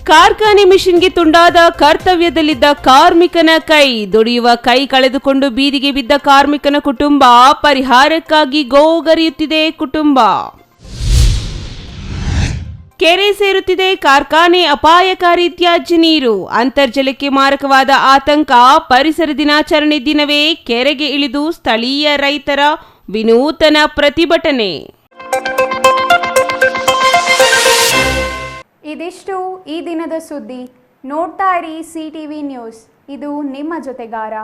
ಕಾರ್ಖಾನೆ ಮಿಷನ್ಗೆ ತುಂಡಾದ ಕರ್ತವ್ಯದಲ್ಲಿದ್ದ ಕಾರ್ಮಿಕನ ಕೈ, ದುಡಿಯುವ ಕೈ ಕಳೆದುಕೊಂಡು ಬೀದಿಗೆ ಬಿದ್ದ ಕಾರ್ಮಿಕನ ಕುಟುಂಬ, ಪರಿಹಾರಕ್ಕಾಗಿ ಗೋಗರಿಯುತ್ತಿದೆ ಕುಟುಂಬ. ಕೆರೆ ಸೇರುತ್ತಿದೆ ಕಾರ್ಖಾನೆ ಅಪಾಯಕಾರಿ ತ್ಯಾಜ್ಯ ನೀರು, ಅಂತರ್ಜಲಕ್ಕೆ ಮಾರಕವಾದ ಆತಂಕ. ಪರಿಸರ ದಿನಾಚರಣೆ ದಿನವೇ ಕೆರೆಗೆ ಇಳಿದು ಸ್ಥಳೀಯ ರೈತರ ವಿನೂತನ ಪ್ರತಿಭಟನೆ. ಇದಿಷ್ಟು ಈ ದಿನದ ಸುದ್ದಿ. ನೋಡ್ತಾ ಇರಿ CTV ನ್ಯೂಸ್, ಇದು ನಿಮ್ಮ ಜೊತೆಗಾರ.